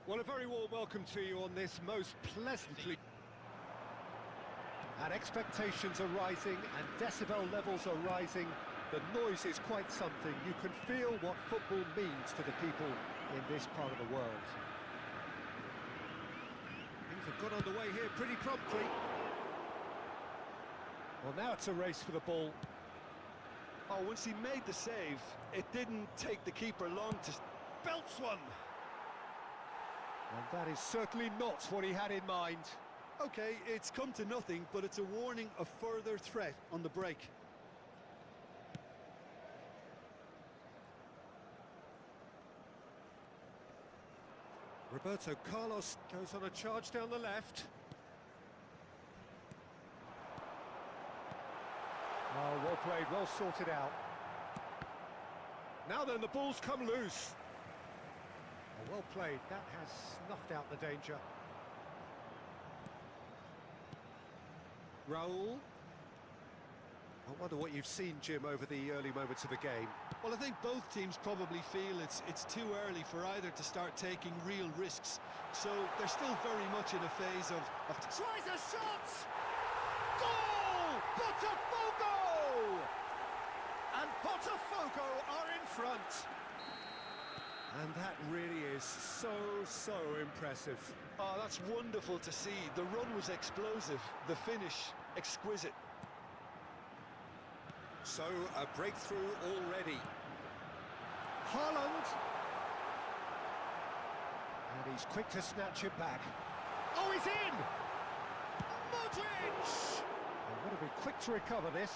Well, a very warm welcome to you on this most pleasantly... And expectations are rising and decibel levels are rising. The noise is quite something. You can feel what football means to the people in this part of the world. Things have got underway here pretty promptly. Well, now it's a race for the ball. Oh, once he made the save, it didn't take the keeper long to... Belts one! And that is certainly not what he had in mind. OK, it's come to nothing, but it's a warning of further threat on the break. Roberto Carlos goes on a charge down the left. Oh, well played, well sorted out. Now then, the ball's come loose. Oh, well played, that has snuffed out the danger. Raul. I wonder what you've seen, Jim, over the early moments of the game. Well, I think both teams probably feel it's too early for either to start taking real risks. So they're still very much in a phase of... Tries a shot! Goal! Botafogo! And Botafogo are in front. And that really is so impressive. Oh, that's wonderful to see. The run was explosive, the finish exquisite. So, a breakthrough already. Haaland! And he's quick to snatch it back. Oh, he's in! Modric! They've got to be quick to recover this.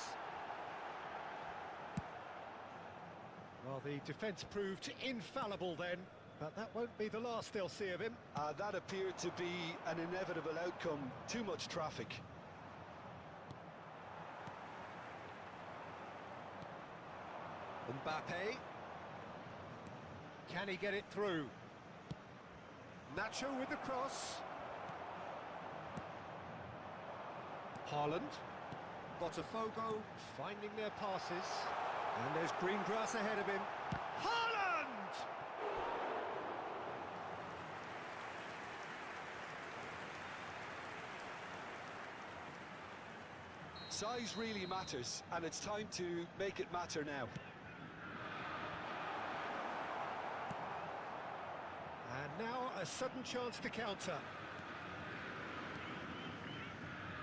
Well, the defence proved infallible then, but that won't be the last they'll see of him. That appeared to be an inevitable outcome. Too much traffic. Mbappe. Can he get it through? Nacho with the cross. Haaland. Botafogo finding their passes. And there's green grass ahead of him. Haaland! Size really matters, and it's time to make it matter now. And now a sudden chance to counter.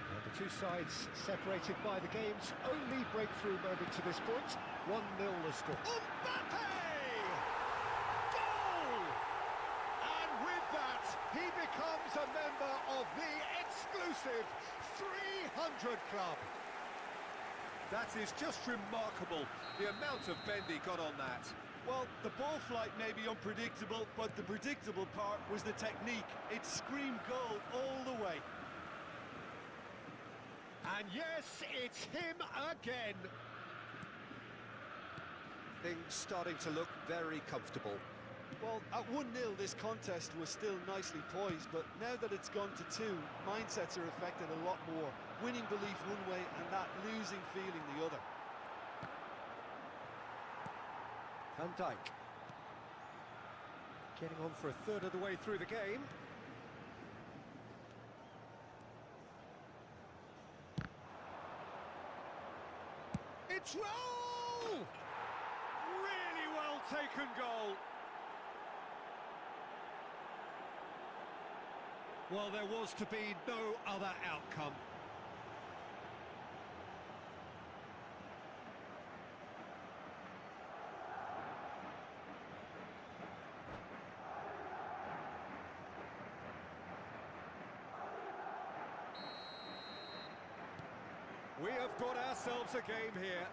Well, the two sides separated by the game's only breakthrough moment to this point. 1-0 the score. Mbappe! Goal! And with that, he becomes a member of the exclusive 300 Club. That is just remarkable, the amount of bend he got on that. Well, the ball flight may be unpredictable, but the predictable part was the technique. It screamed goal all the way. And yes, it's him again. Things starting to look very comfortable. Well, at 1-0 this contest was still nicely poised, but now that it's gone to 2, mindsets are affected a lot more. Winning belief one way and that losing feeling the other. Van Dijk. Getting on for a third of the way through the game. It's Raul! Really well taken goal. Well, there was to be no other outcome. We have got ourselves a game here.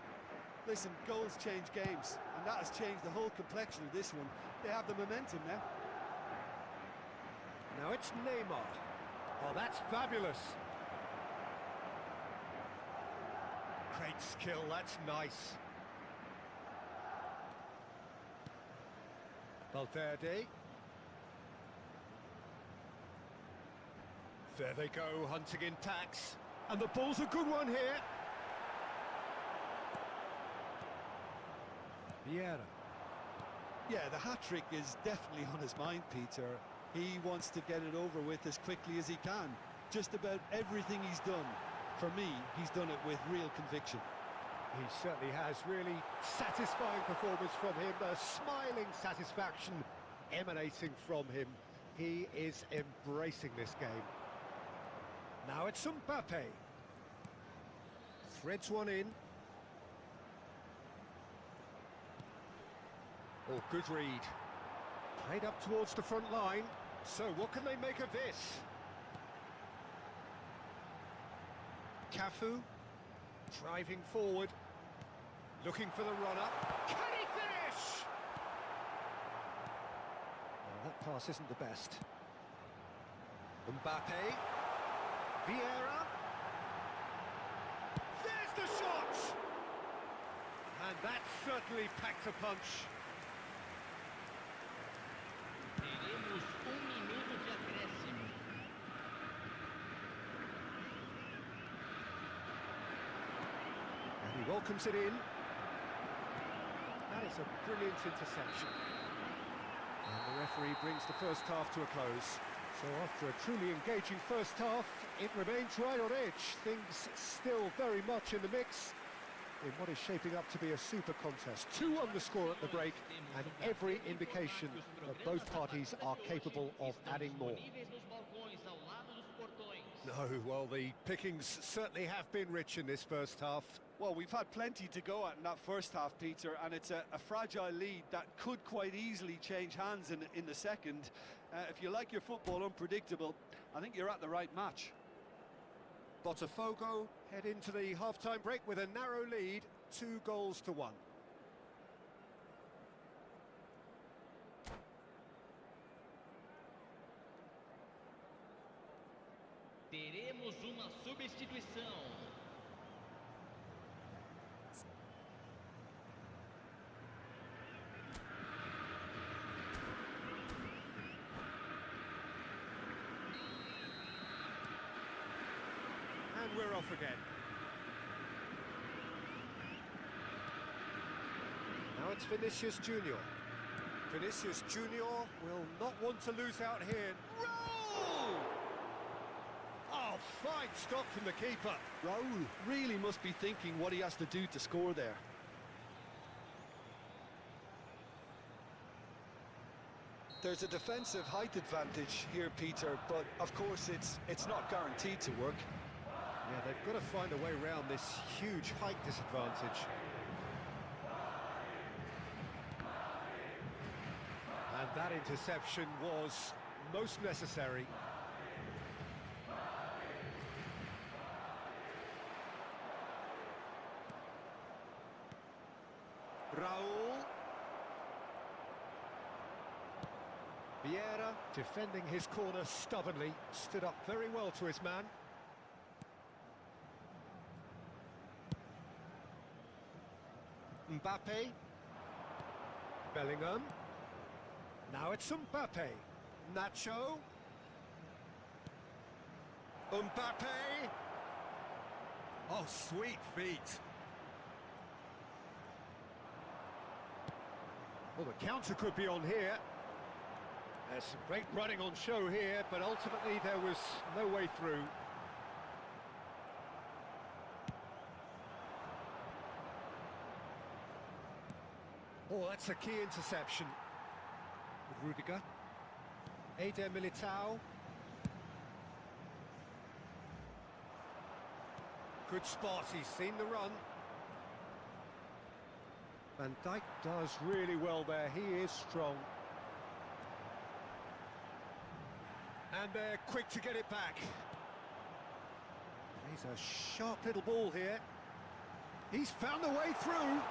Listen, goals change games, and that has changed the whole complexion of this one. They have the momentum now. Now it's Neymar. Oh, that's fabulous. Great skill, that's nice. Valverde. There they go, hunting in packs. And the ball's a good one here. Vieira. Yeah, the hat-trick is definitely on his mind, Peter. He wants to get it over with as quickly as he can. Just about everything he's done, for me, he's done it with real conviction. He certainly has. Really satisfying performance from him. A smiling satisfaction emanating from him. He is embracing this game. Now it's Mbappe. Threads one in. Oh, good read. Played up towards the front line. So what can they make of this? Cafu, driving forward, looking for the run-up. Can he finish? Well, that pass isn't the best. Mbappe. Vieira. There's the shot! And that certainly packed a punch. Teremos minuto de acréscimo. And he welcomes it in. That is a brilliant interception. And the referee brings the first half to a close. So after a truly engaging first half, it remains right on edge. Things still very much in the mix in what is shaping up to be a super contest. 2 on the score at the break, and every indication that both parties are capable of adding more. No, well, the pickings certainly have been rich in this first half. Well, we've had plenty to go at in that first half, Peter, and it's a fragile lead that could quite easily change hands in the second. If you like your football unpredictable, I think you're at the right match. Botafogo head into the half-time break with a narrow lead, 2-1. Teremos uma substituição. And we're off again. Now it's Vinicius Junior. Vinicius Junior will not want to lose out here. Roll! Oh, fine stop from the keeper. Raul really must be thinking what he has to do to score there. There's a defensive height advantage here, Peter, but of course it's not guaranteed to work. Yeah, they've got to find a way around this huge height disadvantage. And that interception was most necessary. Raul. Vieira, defending his corner stubbornly, stood up very well to his man. Mbappe. Bellingham. Now it's Mbappe. Nacho. Mbappe. Oh, sweet feet. Well, the counter could be on here. There's some great running on show here, but ultimately there was no way through. Oh, that's a key interception. With Rudiger. Eder Militao. Good spot, he's seen the run. Van Dijk does really well there, he is strong. And they're quick to get it back. He's a sharp little ball here. He's found a way through.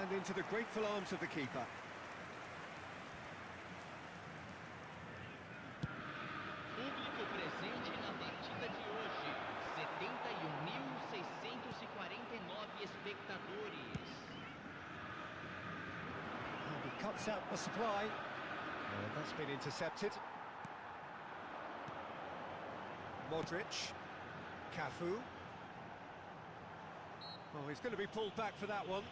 And into the grateful arms of the keeper. Público presente na partida de hoje. 71.649 espectadores. And he cuts out the supply. And that's been intercepted. Modric. Cafu. Oh, he's going to be pulled back for that one.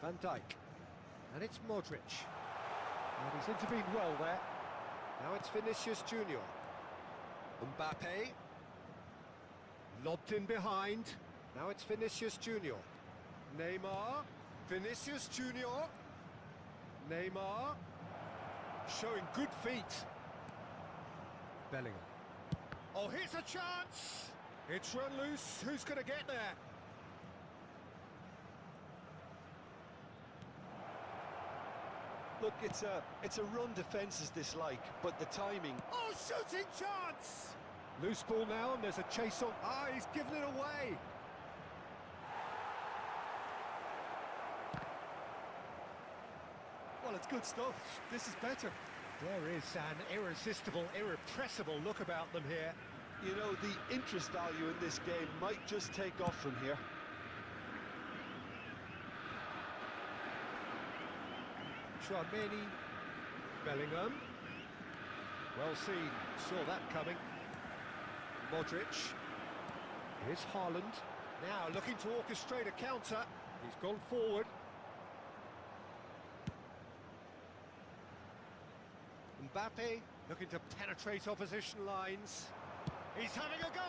Van Dijk. And it's Modric. And he's intervened well there. Now it's Vinicius Junior. Mbappe. Lobbed in behind. Now it's Vinicius Junior. Neymar. Vinicius Junior. Neymar. Showing good feet. Bellingham. Oh, here's a chance! It's run loose. Who's going to get there? Look, it's a run defence is dislike, but the timing. Oh, shooting chance! Loose ball now, and there's a chase on. Ah, he's given it away. Well, it's good stuff. This is better. There is an irresistible, irrepressible look about them here. You know, the interest value in this game might just take off from here. Tchouameni. Bellingham. Well seen. Saw that coming. Modric. Here's Haaland. Now looking to orchestrate a counter. He's gone forward. Mbappe looking to penetrate opposition lines. He's having a go!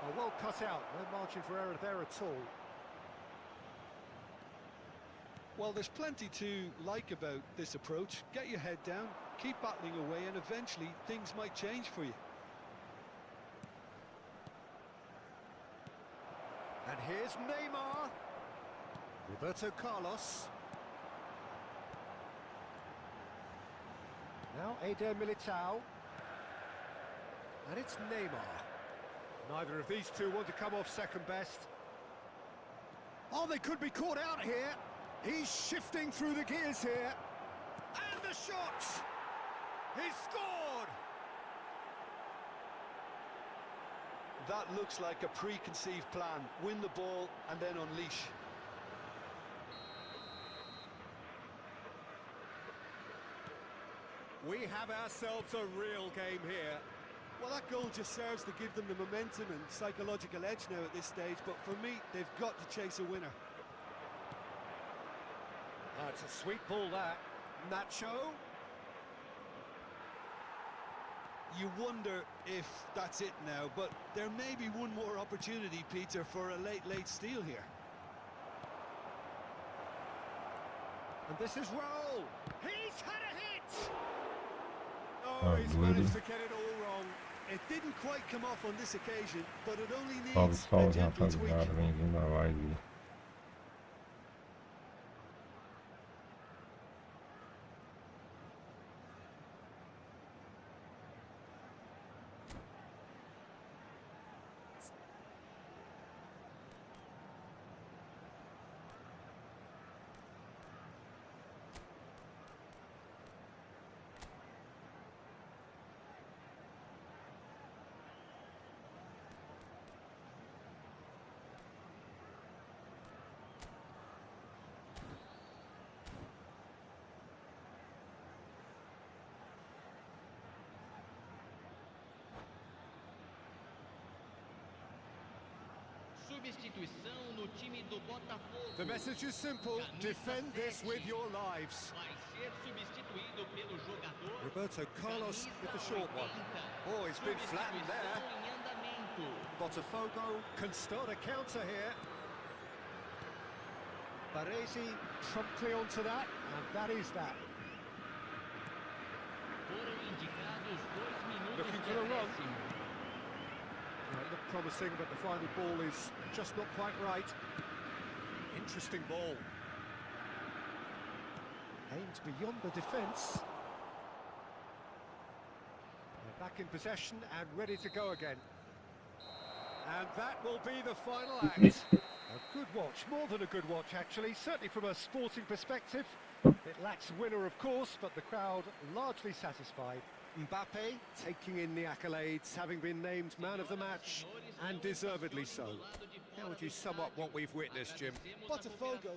Oh, well cut out, no margin for error there at all. Well, there's plenty to like about this approach. Get your head down, keep battling away, and eventually things might change for you. And here's Neymar. Roberto Carlos. Now Eder Militao. And it's Neymar. Neither of these two want to come off second best. Oh, they could be caught out here. He's shifting through the gears here. And the shot! He's scored! That looks like a preconceived plan. Win the ball and then unleash. We have ourselves a real game here. Well, that goal just serves to give them the momentum and psychological edge now at this stage, but for me, they've got to chase a winner. Oh, it's a sweet ball, that. Nacho. You wonder if that's it now, but there may be one more opportunity, Peter, for a late steal here. And this is Raul. He's had a hit! Oh, he's managed to get it all wrong. It didn't quite come off on this occasion, but it only Salve, needs a salve, gentle tweak. rapaziada. Bem-vindo à live. Substituição no time do Botafogo. The message is simple. Defend this with your lives. Vai ser substituído pelo jogador Roberto Carlos with the short one. Oh, he's been flattened there. Substituição em andamento. Botafogo can start a counter here. Baresi promptly onto that, and that is that. Foram indicados 2 minutos Looking de for a run. acréscimo. It looked promising, but the final ball is just not quite right. Interesting ball. Aimed beyond the defence. They're back in possession and ready to go again. And that will be the final act. A good watch, more than a good watch actually, certainly from a sporting perspective. It lacks a winner of course, but the crowd largely satisfied. Mbappe taking in the accolades, having been named man of the match, and deservedly so. How would you sum up what we've witnessed, Jim? Botafogo,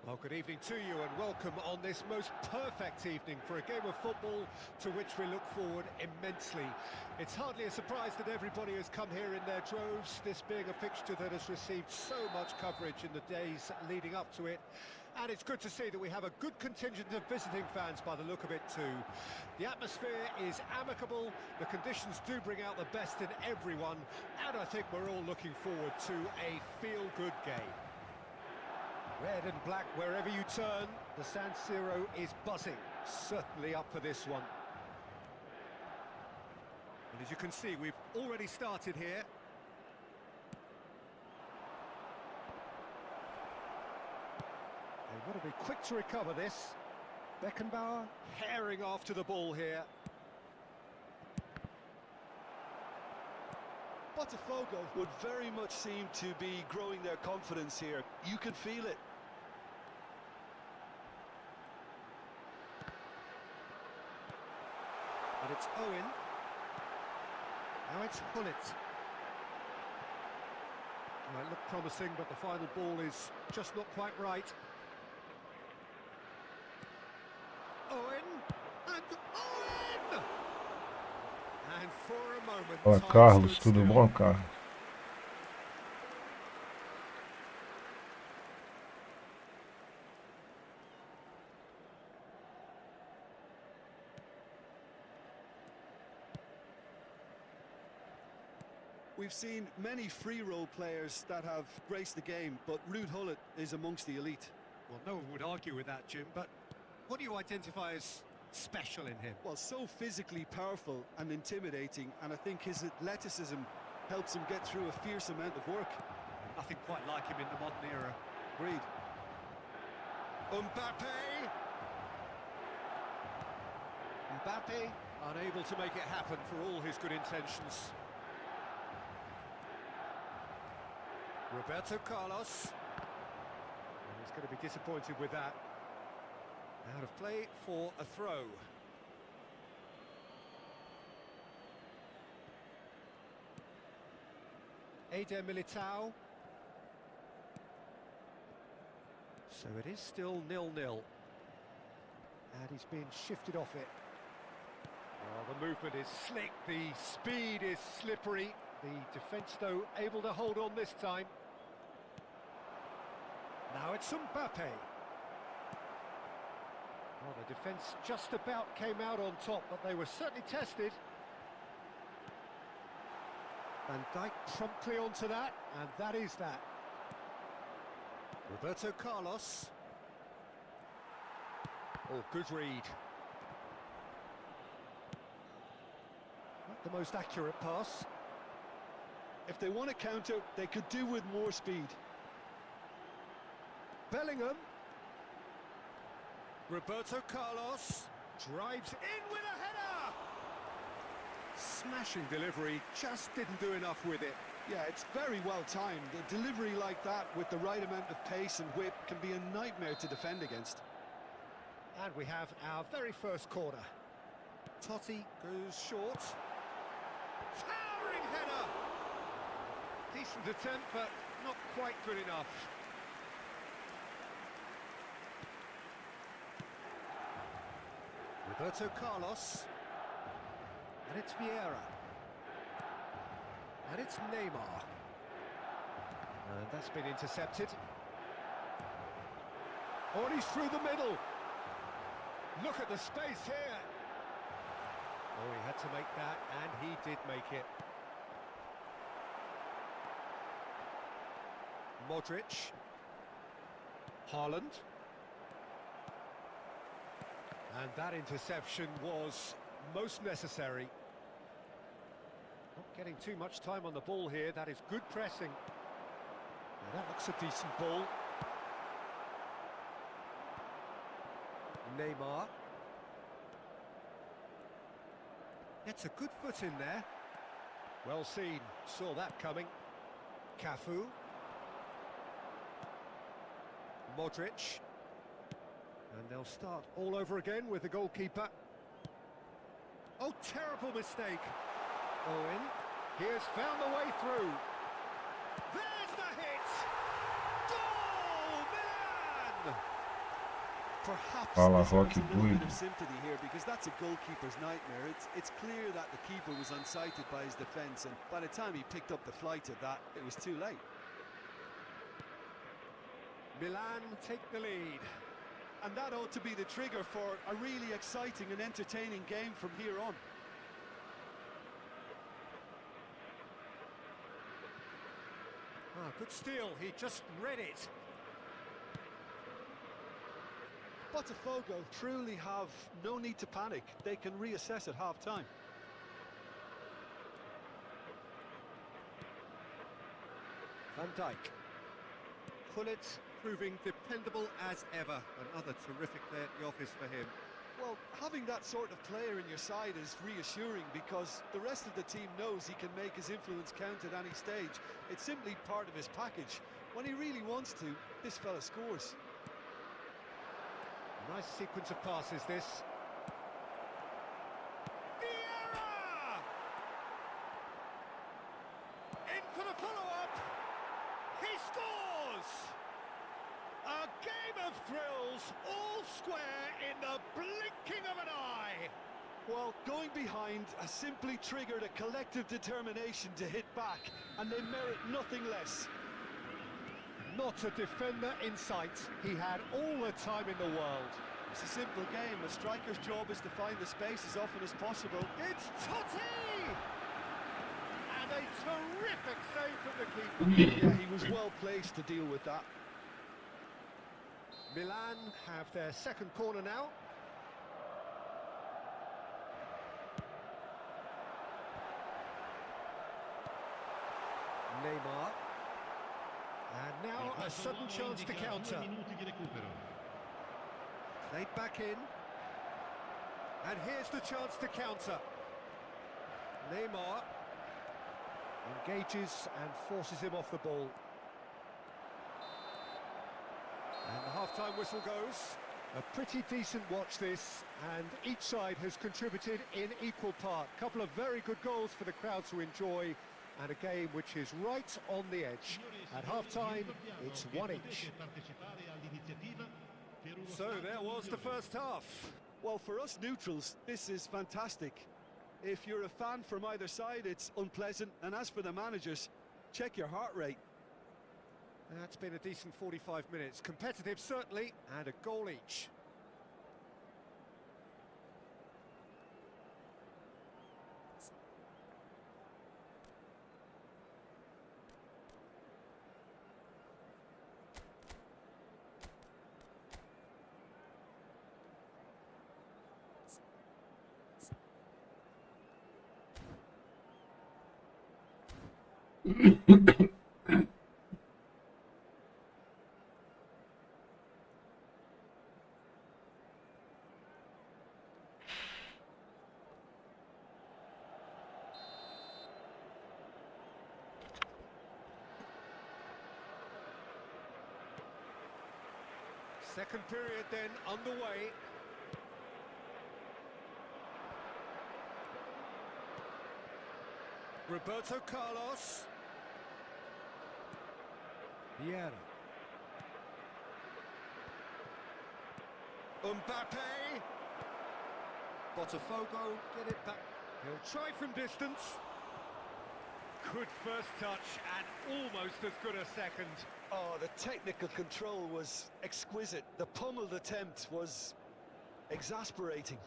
Well, good evening to you and welcome on this most perfect evening for a game of football to which we look forward immensely. It's hardly a surprise that everybody has come here in their droves, this being a fixture that has received so much coverage in the days leading up to it. And it's good to see that we have a good contingent of visiting fans by the look of it too. The atmosphere is amicable, the conditions do bring out the best in everyone, and I think we're all looking forward to a feel-good game. Red and black wherever you turn, the San Siro is buzzing, certainly up for this one. And as you can see, we've already started here. They want to be quick to recover this. Beckenbauer herring after the ball here. Botafogo would very much seem to be growing their confidence here. You can feel it. And it's Owen. Now it's Hullet. Well, it looked promising, but the final ball is just not quite right. Owen! And Owen! And for a moment... Ó, time Carlos, stood tudo still. bom, Carlos? We've seen many free role players that have graced the game, but Ruud Gullit is amongst the elite. Well, no one would argue with that, Jim, but what do you identify as special in him? Well, so physically powerful and intimidating, and I think his athleticism helps him get through a fierce amount of work. Nothing quite like him in the modern era. Agreed. Mbappe, unable to make it happen for all his good intentions. Roberto Carlos. And he's going to be disappointed with that. Out of play for a throw. Eder Militao. So it is still 0-0. And he's being shifted off it. Oh, the movement is slick, the speed is slippery. The defence, though, able to hold on this time. Now it's Mbappe. Well, the defence just about came out on top, but they were certainly tested. Van Dijk promptly onto that, and that is that. Roberto Carlos. Oh, good read. Not the most accurate pass. If they want to counter, they could do with more speed. Bellingham. Roberto Carlos drives in with a header. Smashing delivery, just didn't do enough with it. Yeah, it's very well timed. A delivery like that with the right amount of pace and whip can be a nightmare to defend against. And we have our very first corner. Totti goes short. Towering header. Decent attempt, but not quite good enough. Roberto Carlos. And it's Vieira. And it's Neymar. And that's been intercepted. Oh, and he's through the middle. Look at the space here. Oh, he had to make that, and he did make it. Modric. Haaland. And that interception was most necessary. Not getting too much time on the ball here. That is good pressing. Now that looks a decent ball. Neymar. Gets a good foot in there. Well seen. Saw that coming. Cafu. Modric. And they'll start all over again with the goalkeeper. Oh, terrible mistake. Owen. He has found the way through. There's the hit! Goal, Milan! Perhaps Fala, deserves Roque a little bit doido. of sympathy here, because that's a goalkeeper's nightmare. It's clear that the keeper was unsighted by his defence, and by the time he picked up the flight of that, it was too late. Milan take the lead. And that ought to be the trigger for a really exciting and entertaining game from here on. Ah, good steal, he just read it. Botafogo truly have no need to panic. They can reassess at half-time. Van Dijk. Pullet proving dependable as ever. Another terrific day at the office for him. Well, having that sort of player in your side is reassuring, because the rest of the team knows he can make his influence count at any stage. It's simply part of his package. When he really wants to, this fella scores. Nice sequence of passes, this. Vieira! In for the follow-up. He scores! A game of thrills, all square in the blinking of an eye. Well, going behind has simply triggered a collective determination to hit back, and they merit nothing less. Not a defender in sight. He had all the time in the world. It's a simple game. A striker's job is to find the space as often as possible. It's Totti! And a terrific save from the keeper. Yeah, he was well placed to deal with that. Milan have their second corner now. Neymar. And now a sudden chance to counter. Played back in. And here's the chance to counter. Neymar engages and forces him off the ball. And the half-time whistle goes. A pretty decent watch this, and each side has contributed in equal part. Couple of very good goals for the crowd to enjoy, and a game which is right on the edge. At half-time, it's one each. So there was the first half. Well, for us neutrals, this is fantastic. If you're a fan from either side, it's unpleasant. And as for the managers, check your heart rate. That's been a decent 45 minutes. Competitive, certainly, and a goal each. Second period then underway. Roberto Carlos. Vieira. Mbappe. Botafogo get it back. He'll try from distance. Good first touch and almost as good a second. Oh, the technical control was exquisite. The pummeled attempt was exasperating.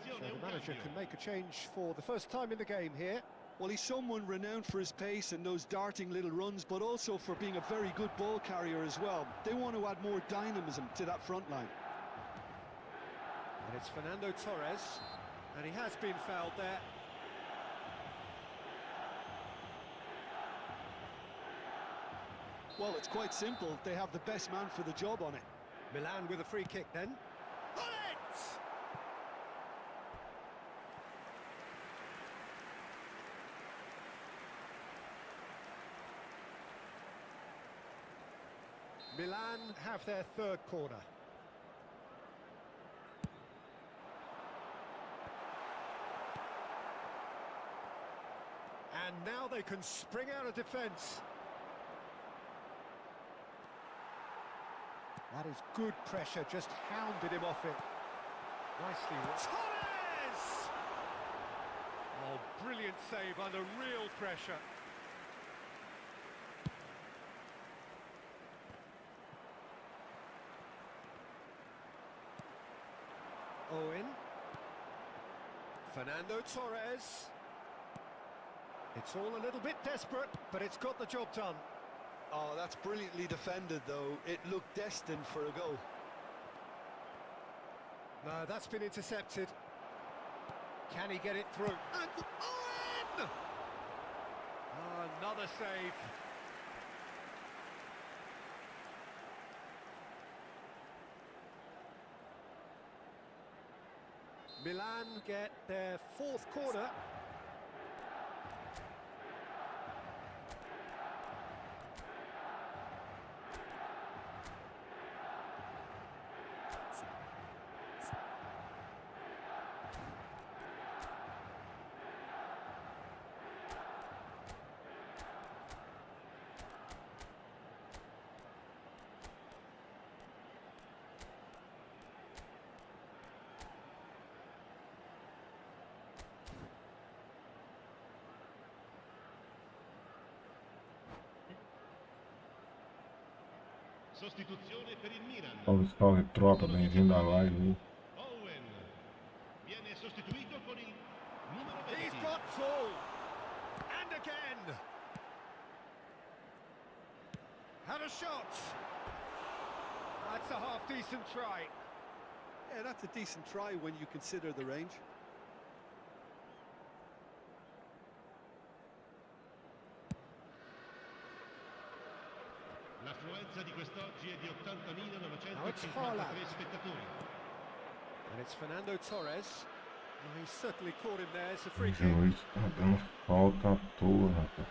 So the manager can make a change for the first time in the game here. Well, he's someone renowned for his pace and those darting little runs, but also for being a very good ball carrier as well. They want to add more dynamism to that front line. And it's Fernando Torres. And he has been fouled there. Well, it's quite simple. They have the best man for the job on it. Milan with a free kick then. Bullet! Milan have their third corner. And now they can spring out of defence. That is good pressure, just hounded him off it. Nicely. Torres! Oh, brilliant save under real pressure. Owen. Fernando Torres. It's all a little bit desperate, but it's got the job done. Oh, that's brilliantly defended, though. It looked destined for a goal. No, that's been intercepted. Can he get it through? And Owen! Oh, another save. Milan get their fourth corner. Sostituzione per il Milan. Salve, salve tropa, bem-vindo à live. Owen viene sostituito con il numero 20. He's got full. And again. Had a shot. That's a half-decent try. Yeah, that's a decent try when you consider the range. L'affluenza di quest'oggi è di 80.953 spettatori. And it's Fernando Torres. Well, he's certainly caught him there. It's a free O kick. juiz tá dando falta à toa, rapaz.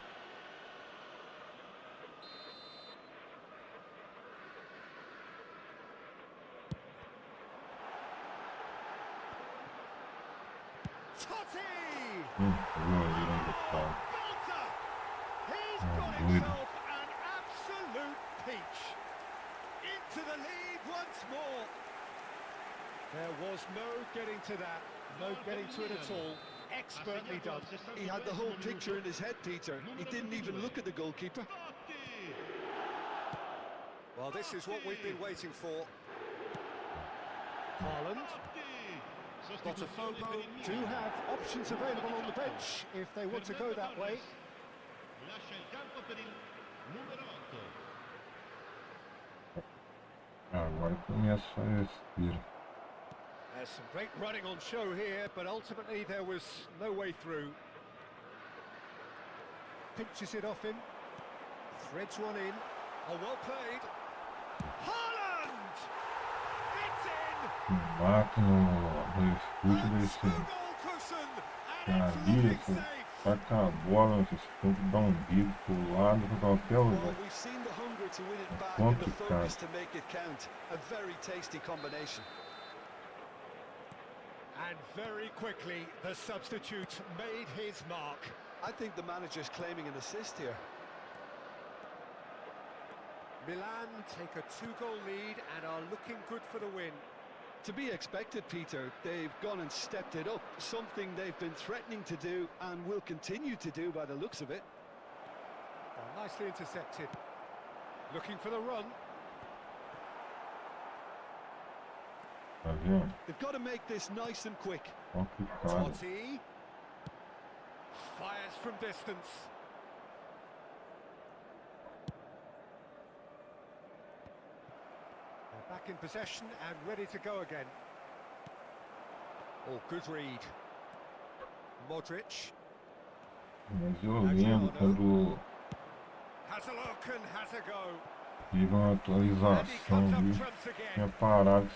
Totti! Viu ali onde tá. Belter! He's Oh, got good. himself an absolute peach. Into the lead once more. There was no getting to that. No getting to it at all. Expertly done. He had the whole picture in his head, Peter. He didn't even look at the goalkeeper. Well, this is what we've been waiting for. Haaland. Botafogo do have options available on the bench if they want to go that way. Lascia il campo per il numero 8. Agora começa a respira. There's some great running on show here, but ultimately there was no way through. Pinches it off him. Threads one in. Oh, well played. Haaland! It's in! Bate no escute desse Two-goal cushion, and cara it's ali, looking pô. safe. Taca a bola, vocês têm que dar um bico pro lado, pra qualquer Well, lugar. we've seen the hunger to win it back and the Complicado. focus to make it count. A very tasty combination. And very quickly, the substitute made his mark. I think the manager's claiming an assist here. Milan take a two-goal lead and are looking good for the win. To be expected, Peter. They've gone and stepped it up, something they've been threatening to do and will continue to do by the looks of it. Oh, nicely intercepted. Looking for the run. Tá vendo? They've got to make this nice and quick. Complicado. Totti fires from distance. They're back in possession and ready to go again. Oh, good read. Modric. Mas eu lembro quando Has a look and has a go. tive uma And he atualização comes up ali, trumps again. tinha parado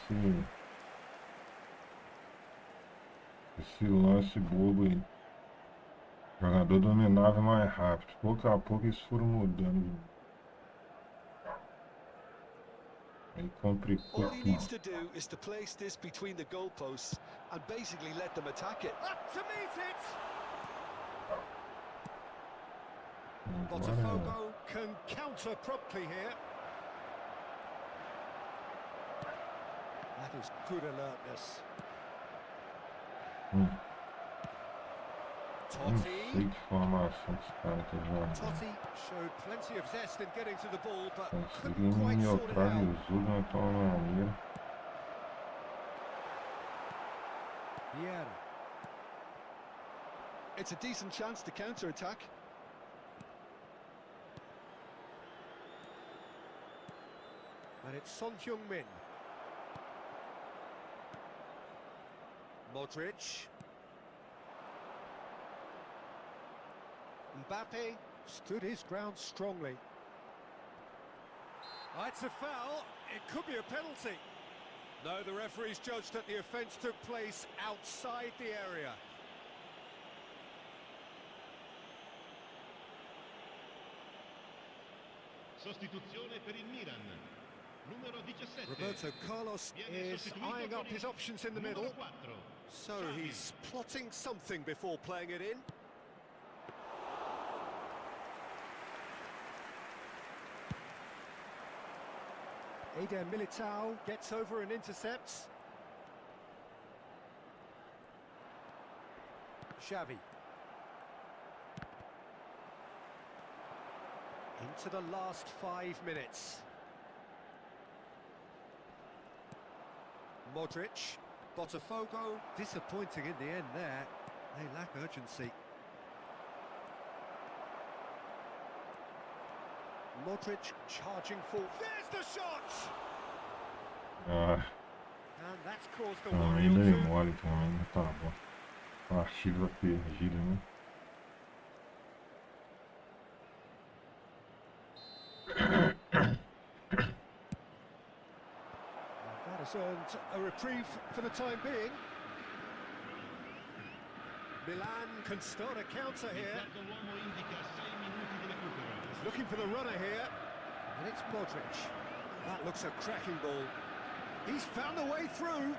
esse lance bobo aí. O jogador dominava mais rápido. Pouco a pouco eles foram mudando. Aí complicou All he needs tudo. to do is to place this between the goalposts and basically let them attack it. Up to meet it. Agora Botafogo can counter promptly here. That is good alertness. não Totti. sei que formação que esse cara tá jogando. Totti showed plenty of zest in getting to the ball, but Conseguiu couldn't quite me sort it out. neutralizou de uma tal maneira. Vieira. It's a decent chance to counter-attack. And it's Son Heung-min. Modric. Mbappe stood his ground strongly. Oh, it's a foul. It could be a penalty. No, the referee's judged that the offence took place outside the area. Sostituzione per il Milan. Numero 17. Roberto Carlos Viene is sostituito eyeing con up il his options in the middle. numero 4. So Xavi. he's plotting something before playing it in. Eder Militao gets over and intercepts. Xavi. Into the last 5 minutes. Modric. Botafogo disappointing in the end there. They lack urgency. Modric charging forward. There's the shot! Ah, And that's caused a não, worry ainda or é two. mole também, tá bom. Partida perdida, né? That has earned a reprieve for the time being. Milan can start a counter Il here. terzo uomo indica 6 minuti di recupero. He's looking for the runner here. And it's Modric. That looks a cracking ball. He's found a way through.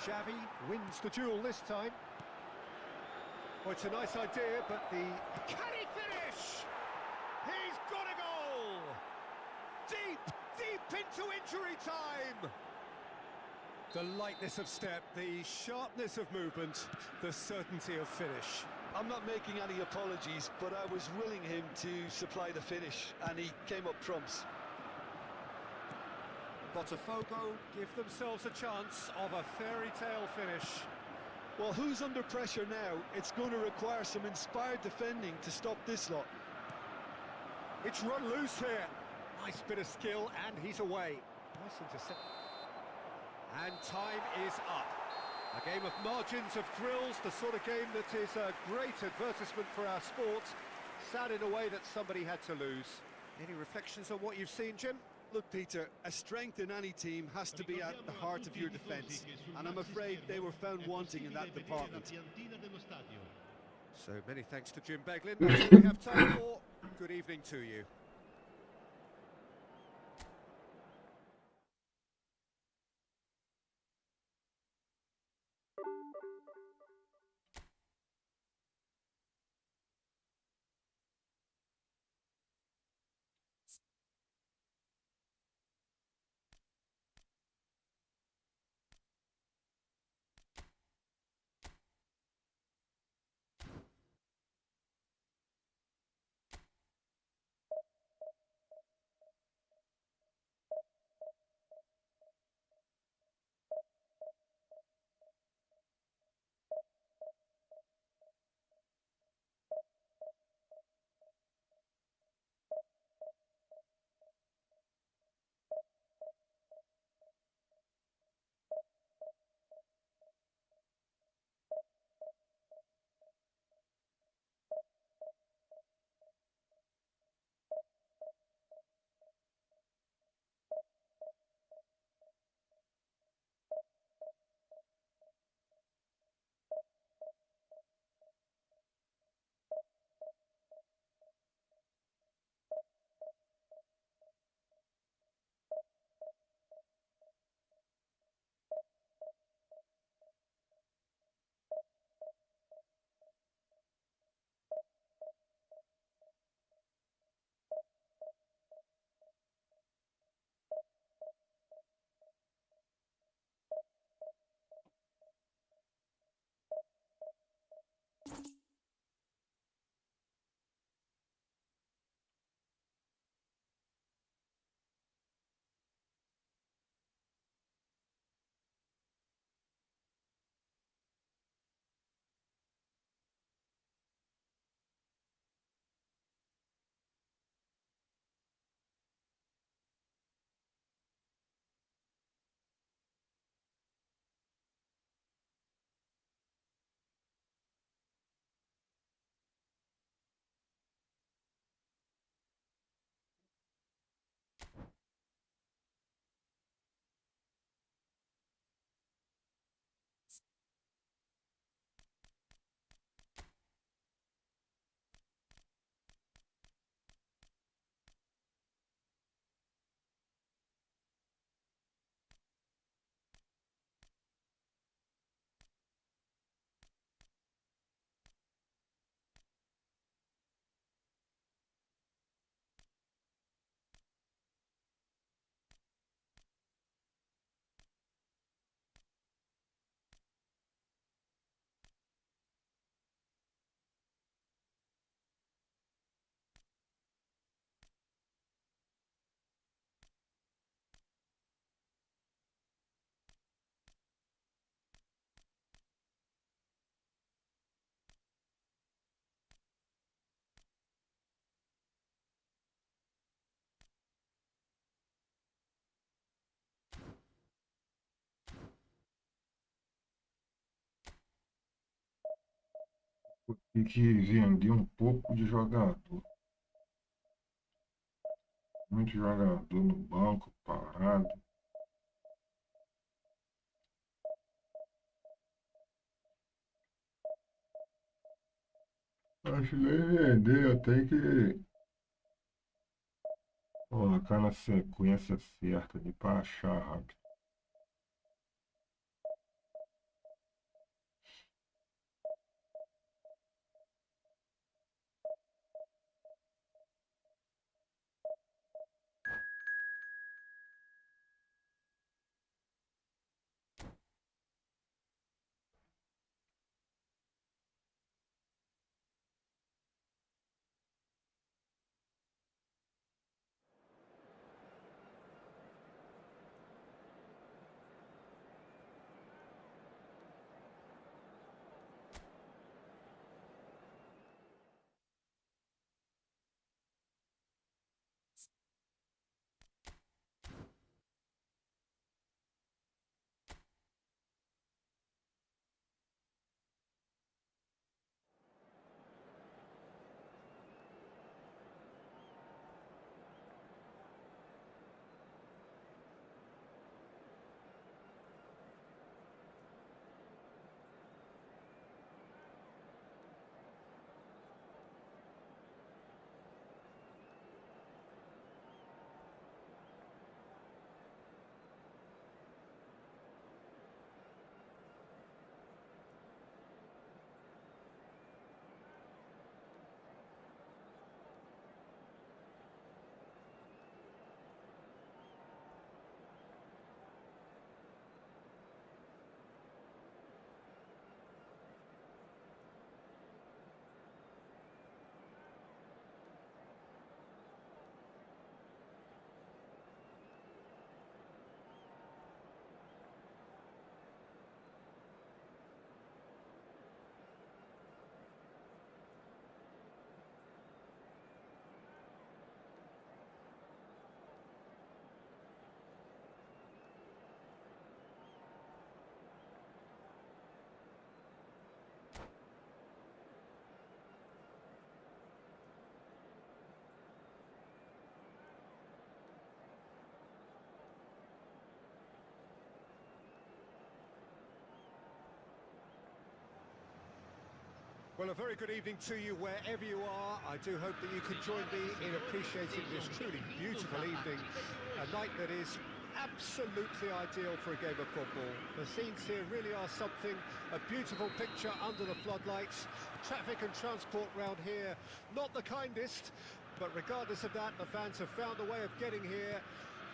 Xavi wins the duel this time. Well, it's a nice idea, but the... Can he finish? He's got a goal! Deep, deep into injury time! The lightness of step, the sharpness of movement, the certainty of finish. I'm not making any apologies, but I was willing him to supply the finish, and he came up trumps. Botafogo give themselves a chance of a fairy tale finish. Well, who's under pressure now? It's going to require some inspired defending to stop this lot. It's run loose here. Nice bit of skill, and he's away. Nice intercept. And time is up. A game of margins, of thrills, the sort of game that is a great advertisement for our sport. Sad in a way that somebody had to lose. Any reflections on what you've seen, Jim? Look, Peter, a strength in any team has to be at the heart of your defence, and I'm afraid they were found wanting in that department. So many thanks to Jim Beglin. That's all we have time for. Good evening to you. Tem que vender um pouco de jogador. Muito jogador no banco, parado. Acho que nem vender, eu tenho que colocar na sequência certa ali para achar rápido. Well, a very good evening to you wherever you are. I do hope that you can join me in appreciating this truly beautiful evening. A night that is absolutely ideal for a game of football. The scenes here really are something, a beautiful picture under the floodlights. Traffic and transport round here, not the kindest, but regardless of that, the fans have found a way of getting here.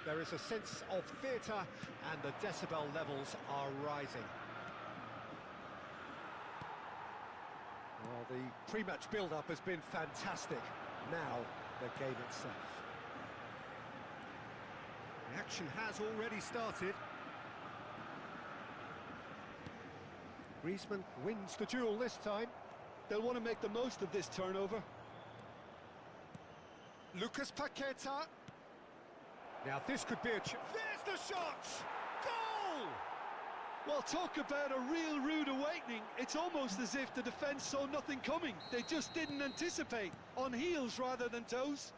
There is a sense of theatre and the decibel levels are rising. Well, the pre-match build-up has been fantastic. Now, the game itself. The action has already started. Griezmann wins the duel this time. They'll want to make the most of this turnover. Lucas Paqueta. Now this could be a... There's the shot! Goal! Well, talk about a real rude awakening. It's almost as if the defence saw nothing coming. They just didn't anticipate. On heels rather than toes.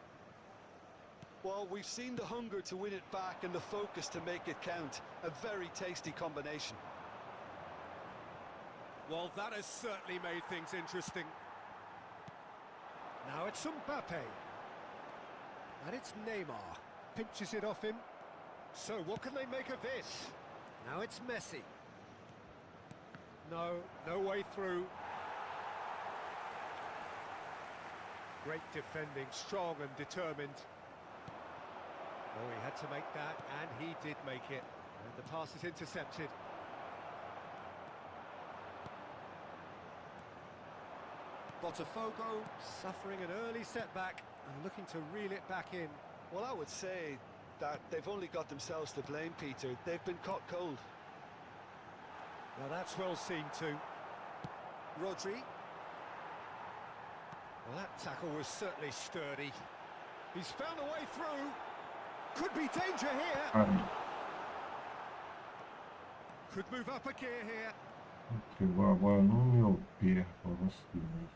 Well, we've seen the hunger to win it back and the focus to make it count. A very tasty combination. Well, that has certainly made things interesting. Now it's Mbappe. And it's Neymar. Pinches it off him. So what can they make of this? Now it's Messi. No way through. Great defending, strong and determined. Oh, he had to make that, and he did make it. And the pass is intercepted. Botafogo suffering an early setback and looking to reel it back in. Well, I would say that they've only got themselves to blame, Peter. They've been caught cold. Now that's well seen too. Rodri. Well, that tackle was certainly sturdy. He's found a way through. Could be danger here. Could move up a gear here. Pegou a bola no meu pé, pra você ver.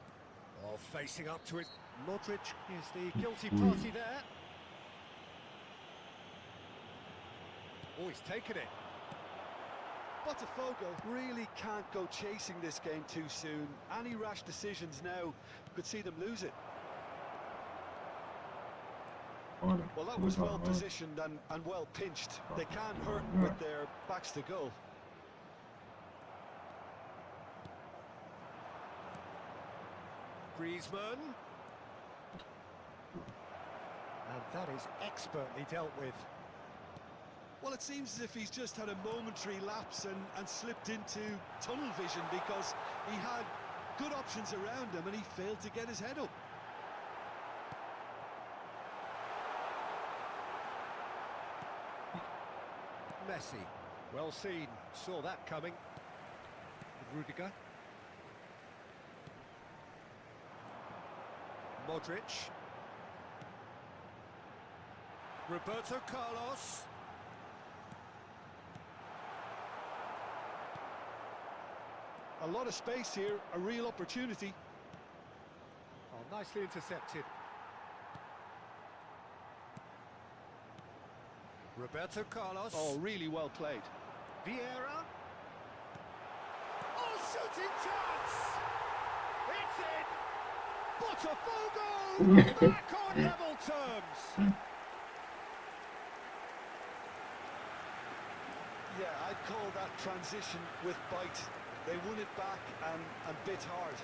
Oh, facing up to it. Modric is the guilty party there. Oh, he's taken it. Botafogo really can't go chasing this game too soon. Any rash decisions now could see them lose it. Well, that was well positioned and well pinched. They can't hurt with their backs to goal. Griezmann. And that is expertly dealt with. Well, it seems as if he's just had a momentary lapse and slipped into tunnel vision, because he had good options around him and he failed to get his head up. Messi, well seen, saw that coming. Rudiger. Modric. Roberto Carlos. A lot of space here, a real opportunity. Oh, nicely intercepted. Roberto Carlos. Oh, really well played. Vieira. Oh, shooting chance! It's in! Botafogo back on level terms! Yeah, I'd call that transition with bite. They won it back and bit hard.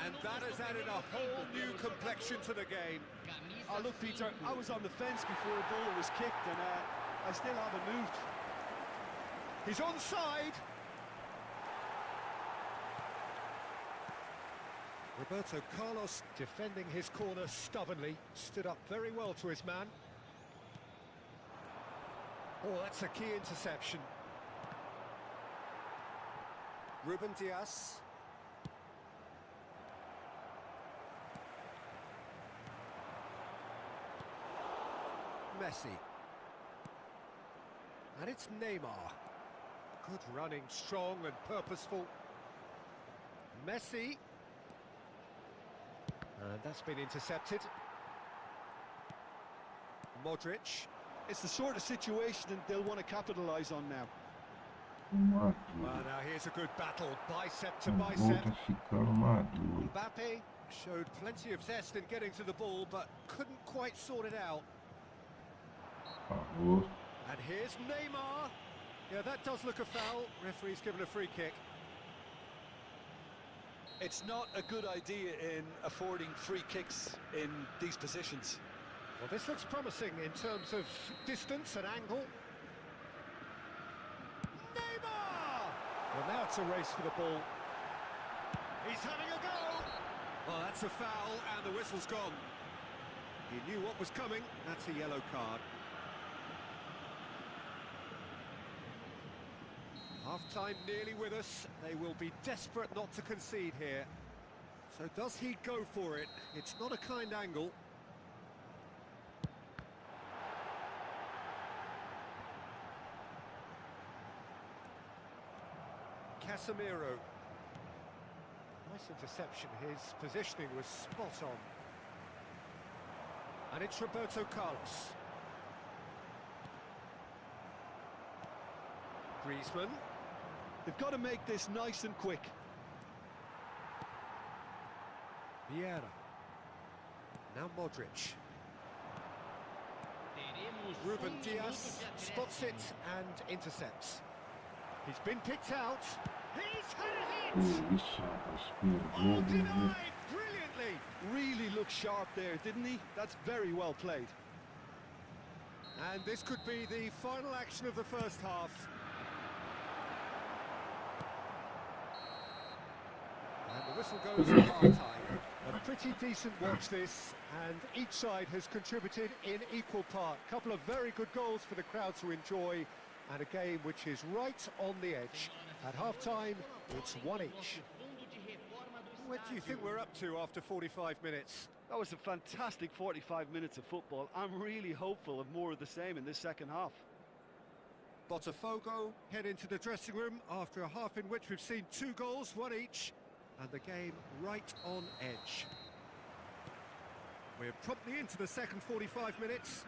And that has added a whole new complexion to the game. Oh, look, Peter, I was on the fence before a ball was kicked, and I still haven't moved. He's onside. Roberto Carlos defending his corner stubbornly, stood up very well to his man. Oh, that's a key interception. Ruben Dias. Messi. And it's Neymar. Good running, strong and purposeful. Messi. And that's been intercepted. Modric. It's the sort of situation that they'll want to capitalise on now. Well, now here's a good battle, bicep to bicep. Mbappe showed plenty of zest in getting to the ball, but couldn't quite sort it out. And here's Neymar. Yeah, that does look a foul. Referee's given a free kick. It's not a good idea in affording free kicks in these positions. Well, this looks promising in terms of distance and angle. Neymar! Well, now it's a race for the ball. He's having a go! Well, that's a foul, and the whistle's gone. He knew what was coming. That's a yellow card. Half-time nearly with us. They will be desperate not to concede here. So does he go for it? It's not a kind angle. Casemiro. Nice interception. His positioning was spot on. And it's Roberto Carlos. Griezmann. They've got to make this nice and quick. Vieira. Now Modric. Ruben Dias spots it and intercepts. He's been picked out. He's had a hit! Oh, denied brilliantly! Really looked sharp there, didn't he? That's very well played. And this could be the final action of the first half. And the whistle goes for half-time. A pretty decent watch this, and each side has contributed in equal part. A couple of very good goals for the crowd to enjoy, and a game which is right on the edge. At half-time, it's one each. What do you think we're up to after 45 minutes? That was a fantastic 45 minutes of football. I'm really hopeful of more of the same in this second half. Botafogo head into the dressing room after a half in which we've seen 2 goals, 1 each, and the game right on edge. We're promptly into the second 45 minutes.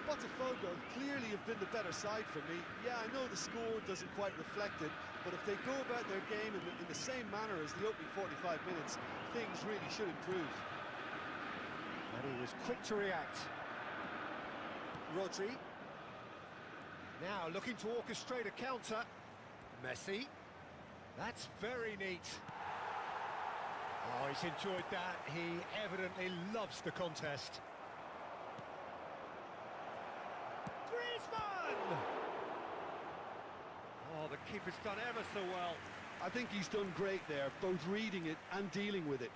Botafogo clearly have been the better side for me. Yeah, I know the score doesn't quite reflect it, but if they go about their game in the same manner as the opening 45 minutes, things really should improve. And he was quick to react. Rodri. Now looking to orchestrate a counter. Messi. That's very neat. Oh, he's enjoyed that. He evidently loves the contest. Griezmann! Oh, the keeper's done ever so well. I think he's done great there, both reading it and dealing with it.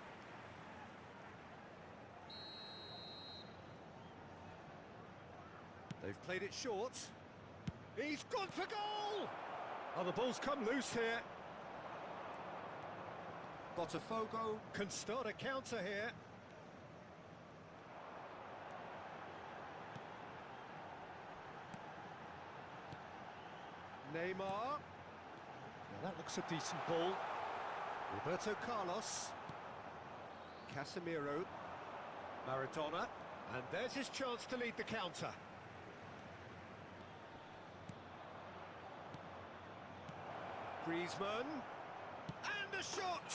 They've played it short. He's gone for goal! Oh, the ball's come loose here. Botafogo can start a counter here. Neymar. Now that looks a decent ball. Roberto Carlos. Casemiro. Maradona. And there's his chance to lead the counter. Griezmann. And the shot!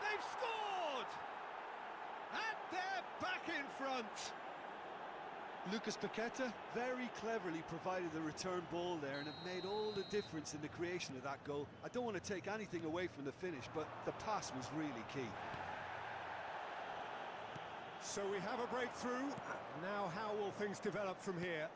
They've scored! And they're back in front! Lucas Paqueta very cleverly provided the return ball there, and it made all the difference in the creation of that goal. I don't want to take anything away from the finish, but the pass was really key. So we have a breakthrough. Now how will things develop from here?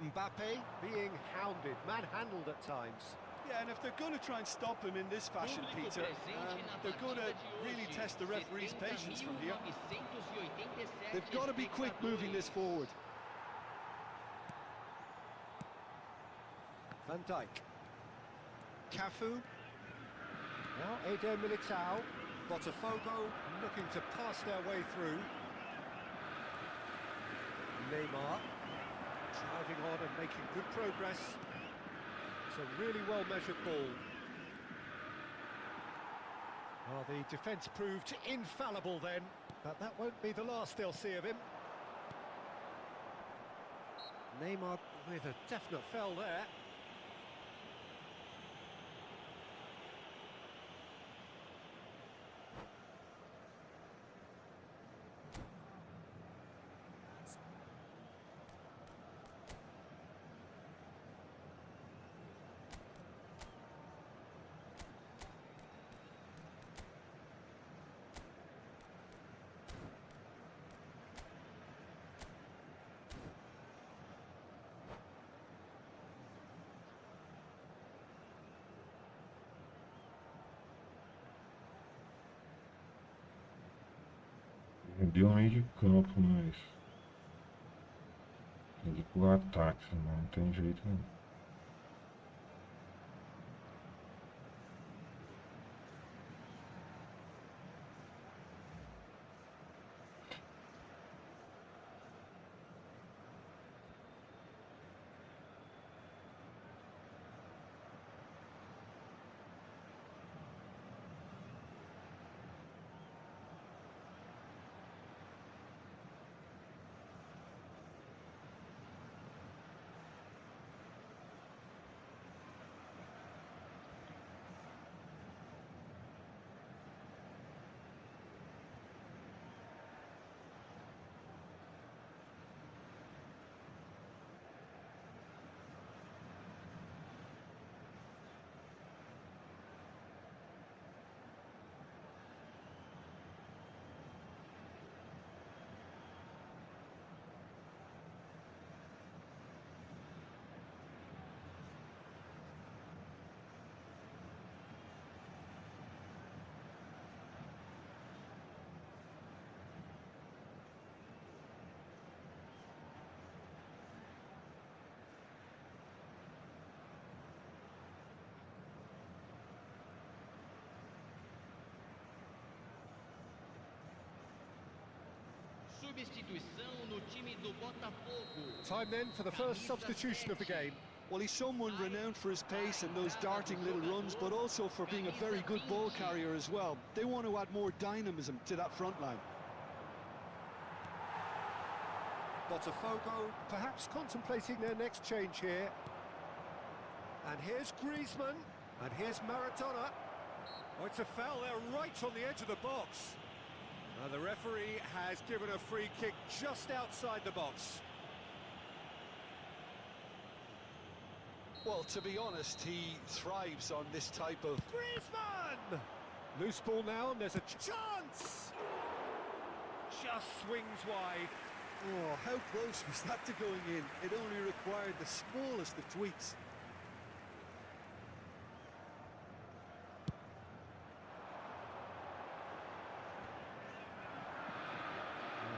Mbappe being hounded, manhandled at times. Yeah, and if they're going to try and stop him in this fashion, Peter, they're going to really test the referee's patience from here. They've got to be quick moving this forward. Van Dijk. Cafu. Now Eder Militao. Botafogo looking to pass their way through. Neymar. Driving on and making good progress. It's a really well-measured ball. Well, the defence proved infallible then, but that won't be the last they'll see of him. Neymar with a definite foul there. Deu no meio de campo, mas tem que ir pro ataque, senão não tem jeito nenhum. substituição no time do Botafogo. Time then for the first substitution of the game. Well, he's someone renowned for his pace and those darting little runs, but also for being a very good ball carrier as well. They want to add more dynamism to that front line. Botafogo perhaps contemplating their next change here. And here's Griezmann, and here's Maradona. Oh, it's a foul there right on the edge of the box. Now the referee has given a free kick just outside the box. Well, to be honest, he thrives on this type of... Griezmann! Loose ball now, and there's a chance! Just swings wide. Oh, how close was that to going in? It only required the smallest of tweaks.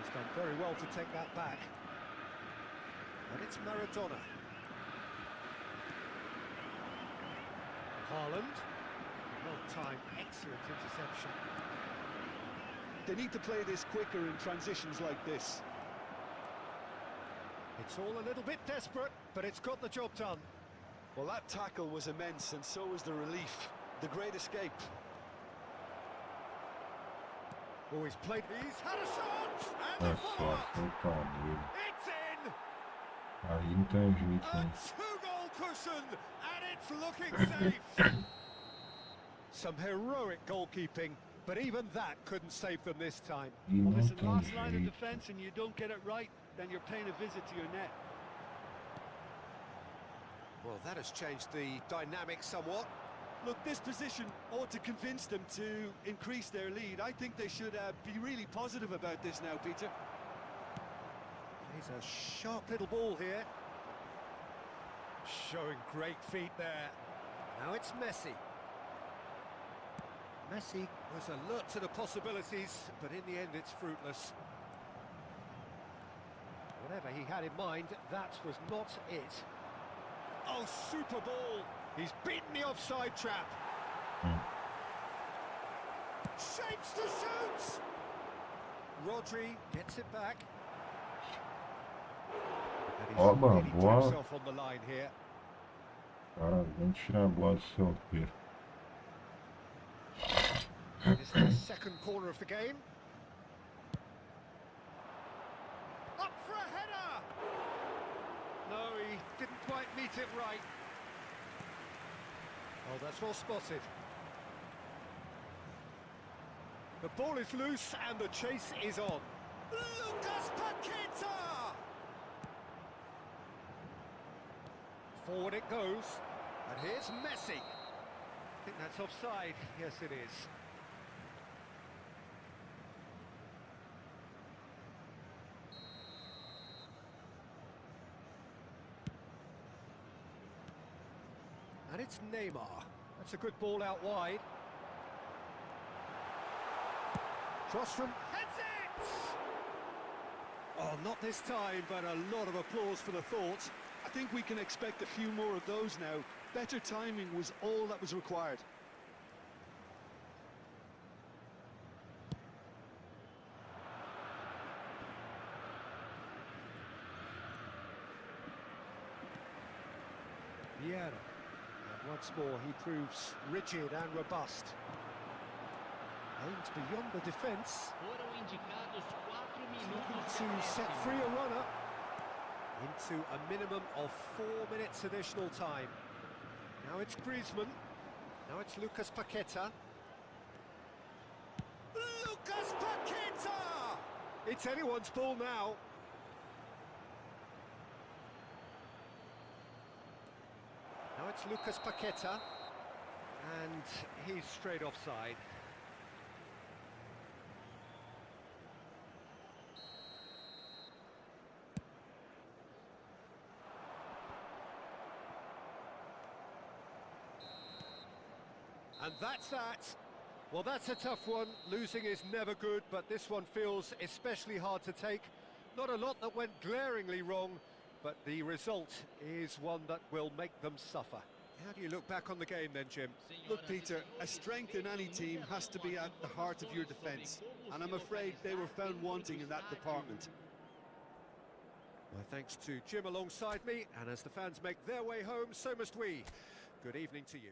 He's done very well to take that back. And it's Maradona. Haaland. Well-timed, excellent interception. They need to play this quicker in transitions like this. It's all a little bit desperate, but it's got the job done. Well, that tackle was immense, and so was the relief. The great escape. Oh, he's played. He's had a shot! And É the só, follow-up! tá doido. It's in! Aí não tem jeito, A né? two-goal cushion, and it's looking safe. Some heroic goalkeeping, but even that couldn't save them this time. E Well, não listen, tem last line of jeito. defence and you don't get it right, then you're paying a visit to your net. Well, that has changed the dynamic somewhat. Look, this position ought to convince them to increase their lead. I think they should be really positive about this now, Peter. He's a sharp little ball here. Showing great feet there. Now it's Messi. Messi was alert to the possibilities, but in the end it's fruitless. Whatever he had in mind, that was not it. Oh, super ball! He's beaten the offside trap. Shapes to shoot! Rodri gets it back. And he's Oba, really put boa. himself on the line here. Cara, vamos tirar a bola do seu pé. This is the second corner of the game. Up for a header! No, he didn't quite meet it right. Oh, that's well spotted. The ball is loose and the chase is on. Lucas Paqueta! Forward it goes. And here's Messi. I think that's offside. Yes, it is. And it's Neymar. That's a good ball out wide. Cross from heads it! Oh, not this time, but a lot of applause for the thought. I think we can expect a few more of those now. Better timing was all that was required. Vieira. And once more, he proves rigid and robust. Aims beyond the defence. Foram indicados 4 Looking minutos. to set free a runner into a minimum of 4 minutes additional time. Now it's Griezmann. Now it's Lucas Paqueta. Lucas Paqueta! It's anyone's ball now. Now it's Lucas Paqueta. And he's straight offside. And that's that. Well, that's a tough one. Losing is never good, but this one feels especially hard to take. Not a lot that went glaringly wrong, but the result is one that will make them suffer. How do you look back on the game then, Jim? Look, Peter, a strength in any team has to be at the heart of your defence. and I'm afraid they were found wanting in that department. My thanks to Jim alongside me, and as the fans make their way home, so must we. Good evening to you.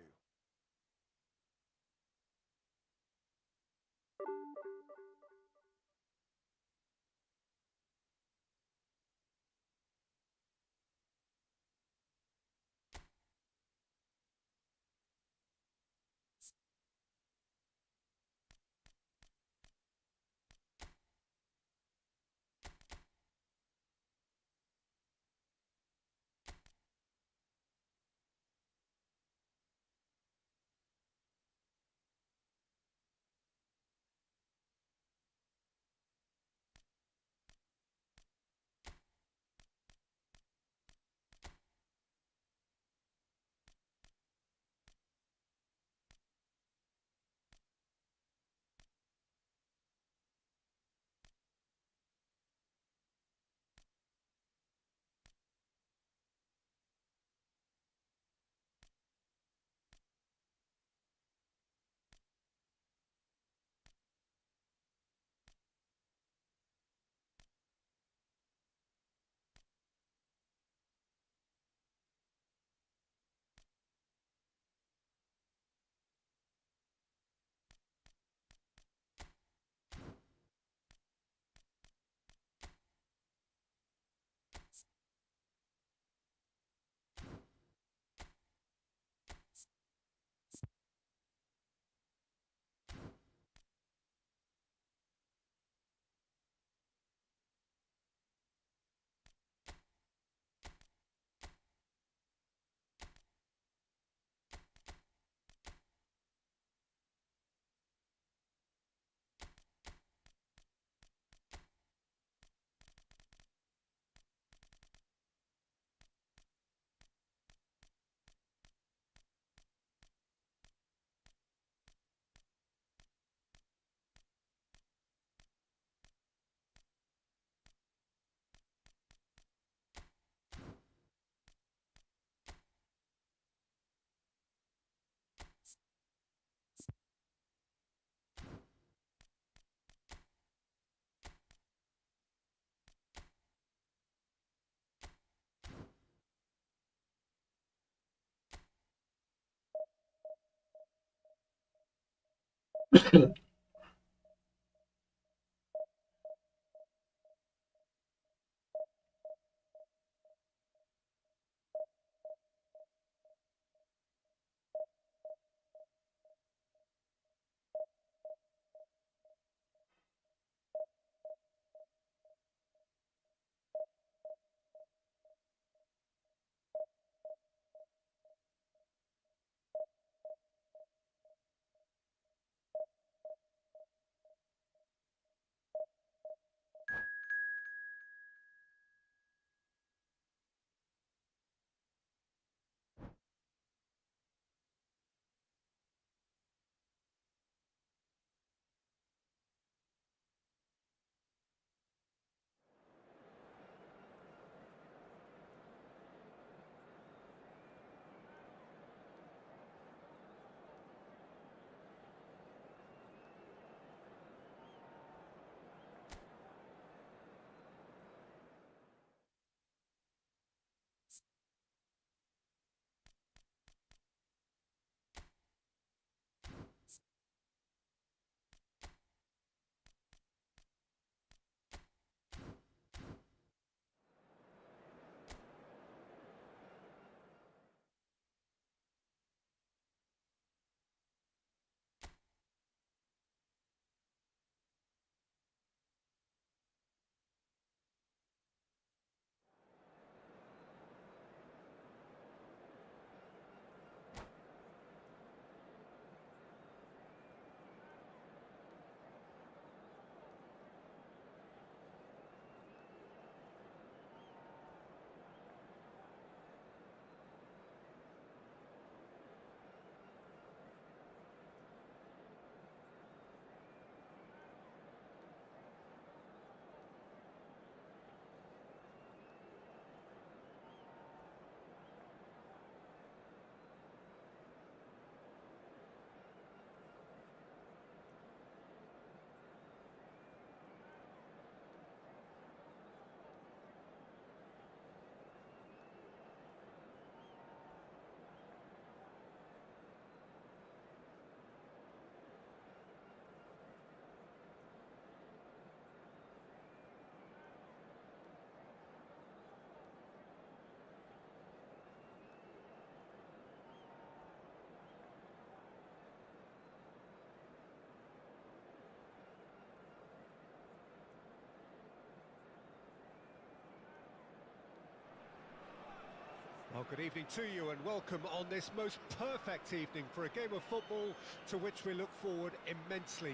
Well, good evening to you and welcome on this most perfect evening for a game of football to which we look forward immensely.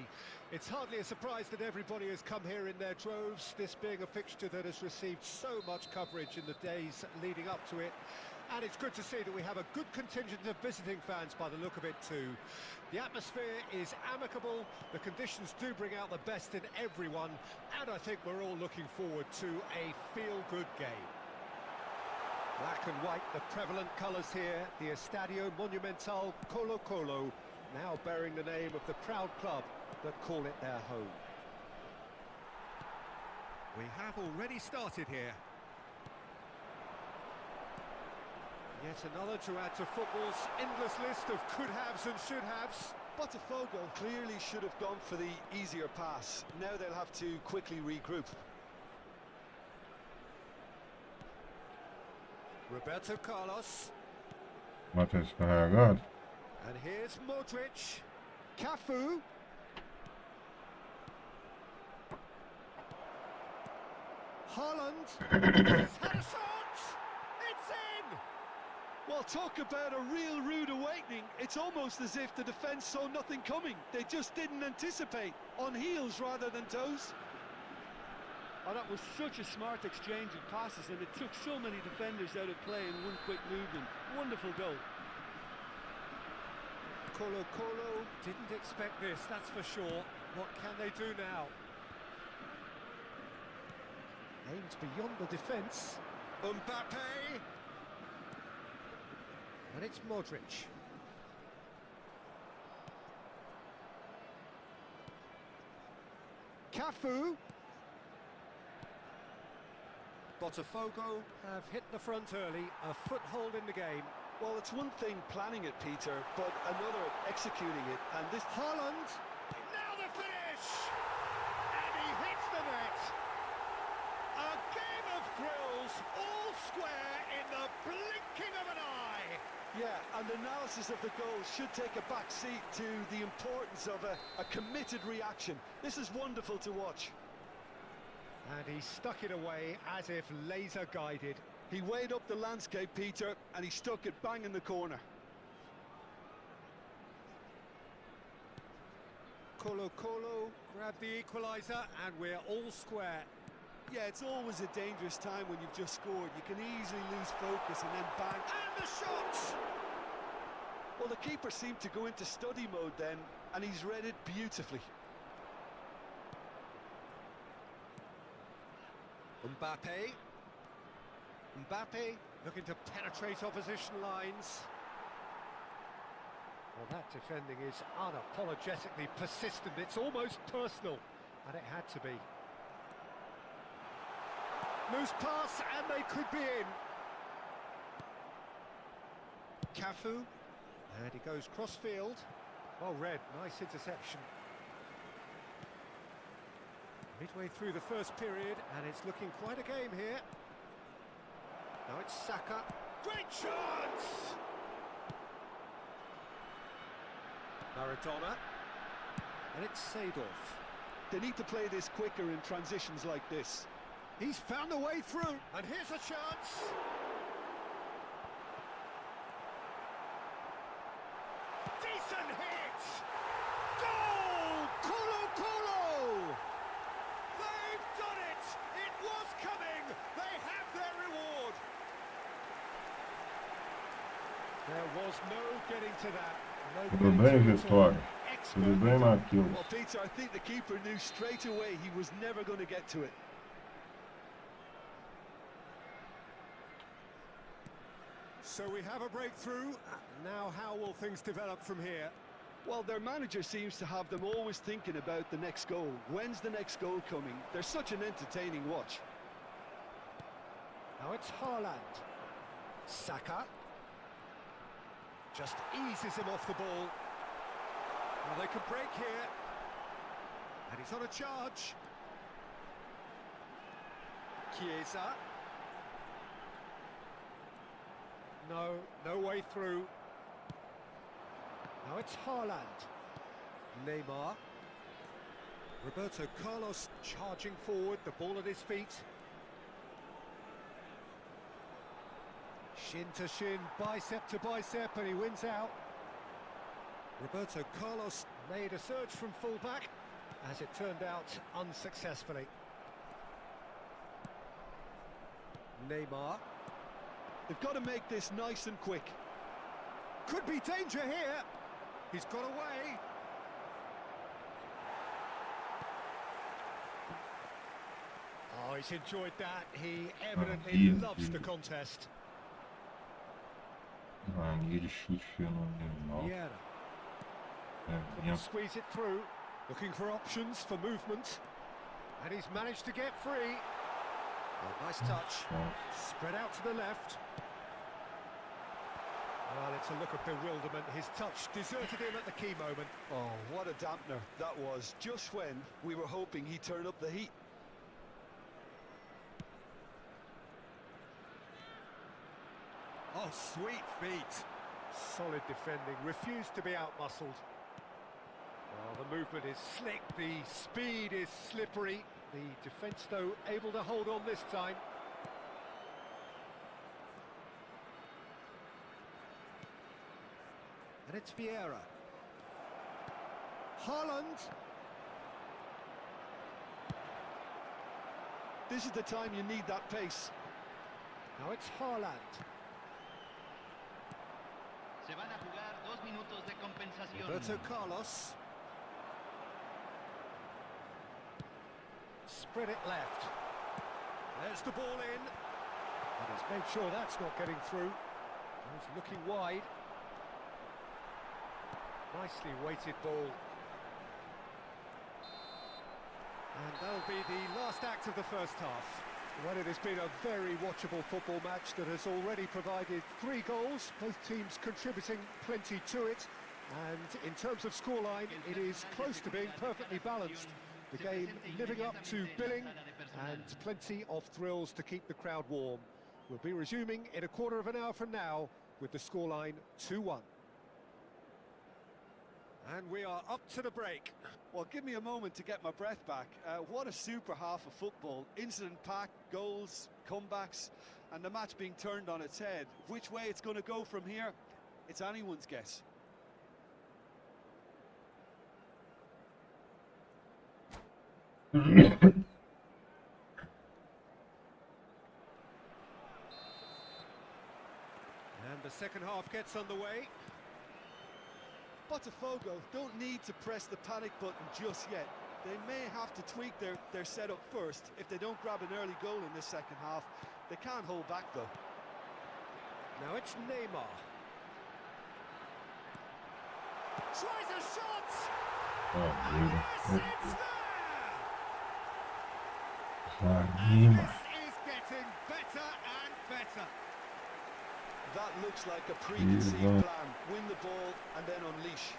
It's hardly a surprise that everybody has come here in their droves, this being a fixture that has received so much coverage in the days leading up to it. And it's good to see that we have a good contingent of visiting fans by the look of it too. The atmosphere is amicable, the conditions do bring out the best in everyone, and I think we're all looking forward to a feel-good game. Black and white, the prevalent colours here, the Estadio Monumental Colo-Colo, now bearing the name of the proud club that call it their home. We have already started here. Yet another to add to football's endless list of could-haves and should-haves. Botafogo clearly should have gone for the easier pass. Now they'll have to quickly regroup. Roberto Carlos. Bate descarregado. And here's Modric. Cafu. Haaland. He's had a shot! It's in! Well, talk about a real rude awakening. It's almost as if the defence saw nothing coming. They just didn't anticipate. On heels rather than toes. Oh, that was such a smart exchange of passes, and it took so many defenders out of play in one quick movement. Wonderful goal. Colo-Colo didn't expect this, that's for sure. What can they do now? Aimed beyond the defence. Mbappe! And it's Modric. Cafu! Botafogo have hit the front early, a foothold in the game. Well, it's one thing planning it, Peter, but another executing it, and this... Haaland! Now the finish! And he hits the net! A game of thrills, all square in the blinking of an eye! Yeah, and analysis of the goal should take a back seat to the importance of a committed reaction. This is wonderful to watch. And he stuck it away as if laser guided. He weighed up the landscape, Peter, and he stuck it bang in the corner. Colo-Colo grabbed the equaliser and we're all square. Yeah, it's always a dangerous time when you've just scored. You can easily lose focus and then bang. And the shot! Well, the keeper seemed to go into study mode then, and he's read it beautifully. Mbappe looking to penetrate opposition lines. Well, that defending is unapologetically persistent. It's almost personal, and it had to be. Loose pass, and they could be in. Cafu, and he goes cross-field. Well read, nice interception. Midway through the first period, and it's looking quite a game here. Now it's Saka. Great chance! Maradona. And it's Seedorf. They need to play this quicker in transitions like this. He's found a way through, and here's a chance. Decent hit! Goal! Colo-Colo! They've done it! It was coming! They have their reward! There was no getting to that. No Tudo bem, Vitória? Tudo bem, Matheus? Well, Peter, I think the keeper knew straight away he was never going to get to it. So we have a breakthrough. Now how will things develop from here? Well, their manager seems to have them always thinking about the next goal. When's the next goal coming? They're such an entertaining watch. Now it's Haaland. Saka. Just eases him off the ball. Well, they could break here. And he's on a charge. Chiesa. No way through. Now it's Haaland. Neymar. Roberto Carlos charging forward, the ball at his feet. Shin to shin, bicep to bicep, and he wins out. Roberto Carlos made a surge from fullback, as it turned out unsuccessfully. Neymar. They've got to make this nice and quick. Could be danger here. He's got away. Oh, he's enjoyed that. He evidently loves the contest. Mano, ele chute fenomenal. Yeah. Couldn't Squeeze it through, looking for options for movement. And he's managed to get free. Oh, nice touch. Spread out to the left. Well, it's a look of bewilderment. His touch deserted him at the key moment. Oh, what a dampener that was, just when we were hoping he'd turn up the heat. Oh, sweet feet. Solid defending, refused to be out-muscled. Well, the movement is slick, the speed is slippery. The defence, though, able to hold on this time. And it's Vieira. Haaland. This is the time you need that pace. Now it's Haaland. Se van a jugar 2 minutos de compensación. Roberto Carlos. Spread it left. There's the ball in. And he's made sure that's not getting through. He's looking wide. Nicely weighted ball. And that'll be the last act of the first half. Well, it has been a very watchable football match that has already provided 3 goals, both teams contributing plenty to it. And in terms of scoreline, it is close to being perfectly balanced. The game living up to billing, and plenty of thrills to keep the crowd warm. We'll be resuming in a quarter of an hour from now with the scoreline 2-1. And we are up to the break. Well, give me a moment to get my breath back. What a super half of football. Incident-packed, goals, comebacks, and the match being turned on its head. Which way it's going to go from here, it's anyone's guess. And the second half gets underway. Botafogo don't need to press the panic button just yet. They may have to tweak their setup first if they don't grab an early goal in this second half. They can't hold back though. Now it's Neymar. Tries a shot! And yes, it's there! This is getting better and better. That looks like a preconceived plan. Win the ball and then unleash.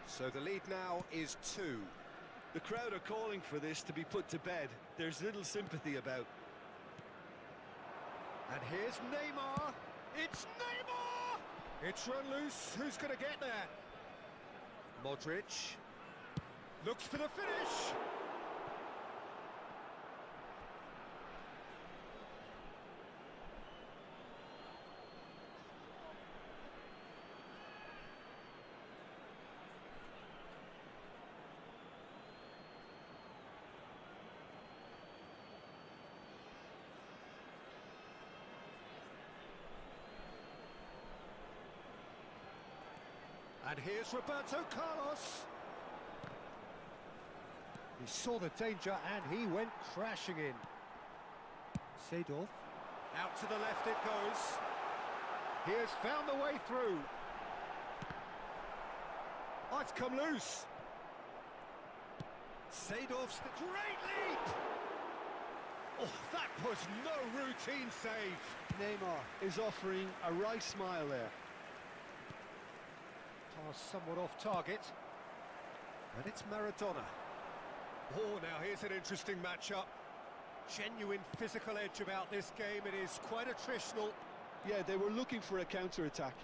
So the lead now is 2. The crowd are calling for this to be put to bed. There's little sympathy about. And here's Neymar. It's Neymar! It's run loose. Who's going to get there? Modric. Looks for the finish. And here's Roberto Carlos. He saw the danger and he went crashing in. Seedorf. Out to the left it goes. He has found the way through. Oh, it's come loose. Seedorf's the great leap. Oh, that was no routine save. Neymar is offering a right smile there. Pass somewhat off target. And it's Maradona. Oh, now here's an interesting matchup. Genuine physical edge about this game. It is quite attritional. Yeah, they were looking for a counter-attack.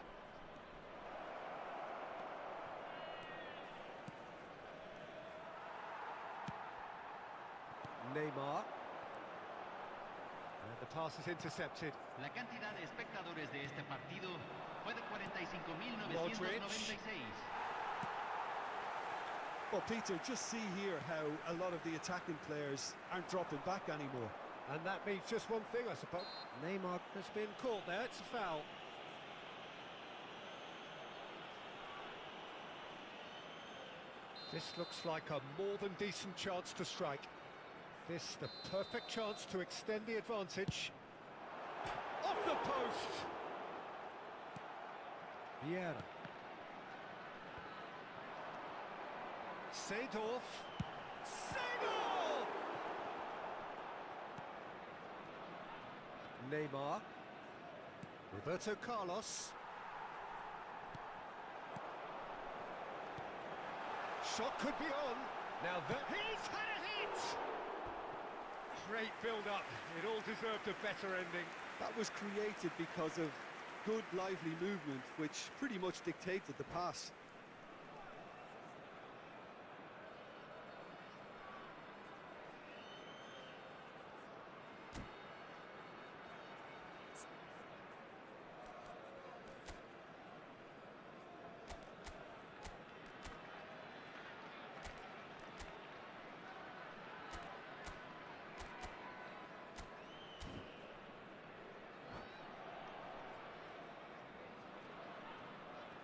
Neymar. And the pass is intercepted. La cantidad de espectadores de este partido fue de 45.996. Well, Peter, just see here how a lot of the attacking players aren't dropping back anymore. And that means just one thing, I suppose. Neymar has been caught there, it's a foul. This looks like a more than decent chance to strike. This the perfect chance to extend the advantage. Off the post! Vieira. Seedorf. Seedorf! Neymar. Roberto Carlos. Shot could be on. Now that he's had a hit! Great build-up. It all deserved a better ending. That was created because of good, lively movement, which pretty much dictated the pass.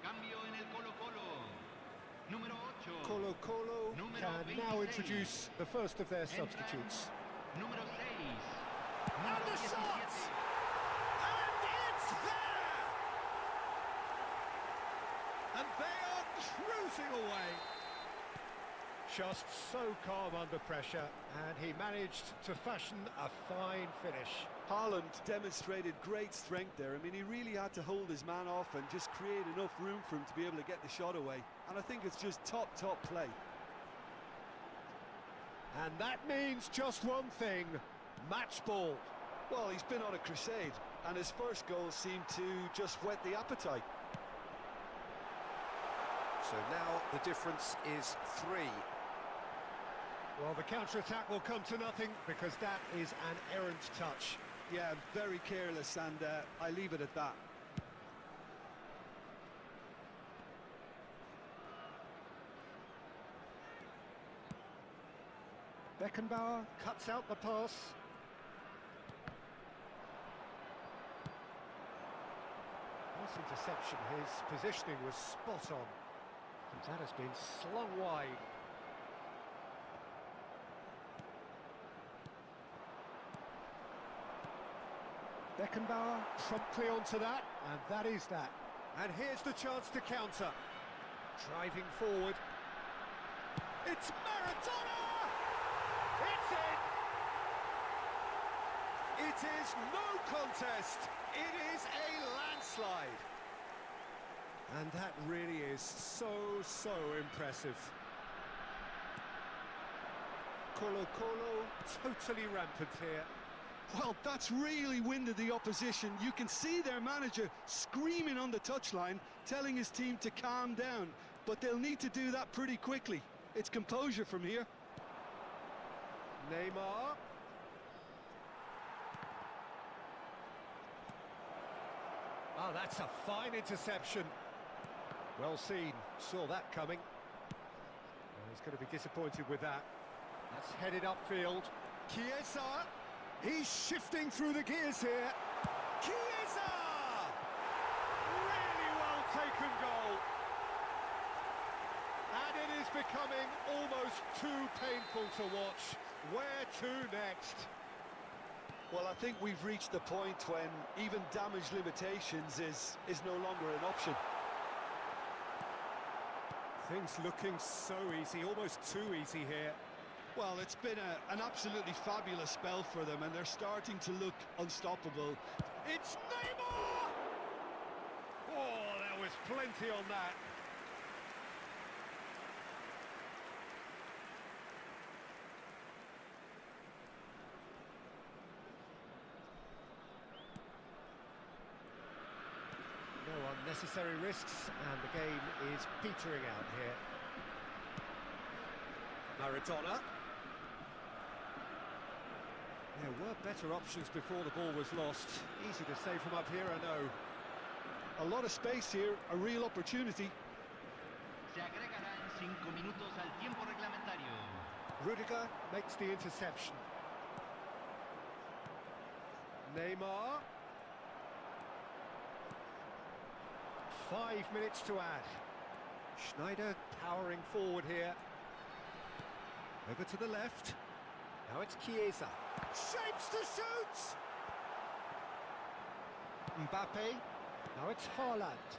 Cambio en el Colo-Colo. Número 8. Colo-Colo Número can now 26. introduce the first of their substitutes. Número 6. And Número the 17. shot! And it's there! And they are cruising away. Just so calm under pressure, and he managed to fashion a fine finish. Haaland demonstrated great strength there. I mean, he really had to hold his man off and just create enough room for him to be able to get the shot away. And I think it's just top play. And that means just one thing, match ball. Well, he's been on a crusade, and his first goal seemed to just whet the appetite. So now the difference is 3. Well, the counter-attack will come to nothing because that is an errant touch. Yeah, very careless, and I leave it at that. Beckenbauer cuts out the pass. Nice interception, his positioning was spot on. And that has been slung wide. Beckenbauer promptly onto that, and that is that. And here's the chance to counter. Driving forward. It's Maradona! It's in! It is no contest. It is a landslide. And that really is so impressive. Colo-Colo totally rampant here. Well, that's really winded the opposition. You can see their manager screaming on the touchline, telling his team to calm down. But they'll need to do that pretty quickly. It's composure from here. Neymar. Oh, that's a fine interception. Well seen, saw that coming. Well, he's going to be disappointed with that. That's headed upfield. Chiesa! He's shifting through the gears here. Chiesa! Really well taken goal. And it is becoming almost too painful to watch. Where to next? Well, I think we've reached the point when even damage limitations is no longer an option. Things looking so easy, almost too easy here. Well, it's been an absolutely fabulous spell for them, and they're starting to look unstoppable. It's Neymar! Oh, there was plenty on that. No unnecessary risks, and the game is petering out here. Maradona. There were better options before the ball was lost. Easy to say from up here, I know. A lot of space here, a real opportunity. Se agregarán 5 minutos al tiempo reglamentario. Rudiger makes the interception. Neymar. 5 minutes to add. Schneider powering forward here. Over to the left. Now it's Chiesa. Shapes to shoot! Mbappe. Now it's Haaland.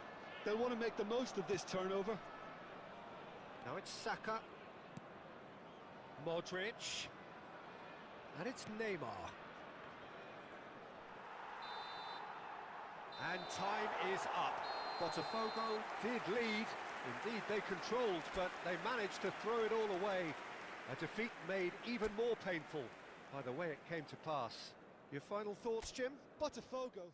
They'll want to make the most of this turnover. Now it's Saka. Modric. And it's Neymar. And time is up. Botafogo did lead. Indeed, they controlled, but they managed to throw it all away. A defeat made even more painful by the way it came to pass. Your final thoughts, Jim? Botafogo.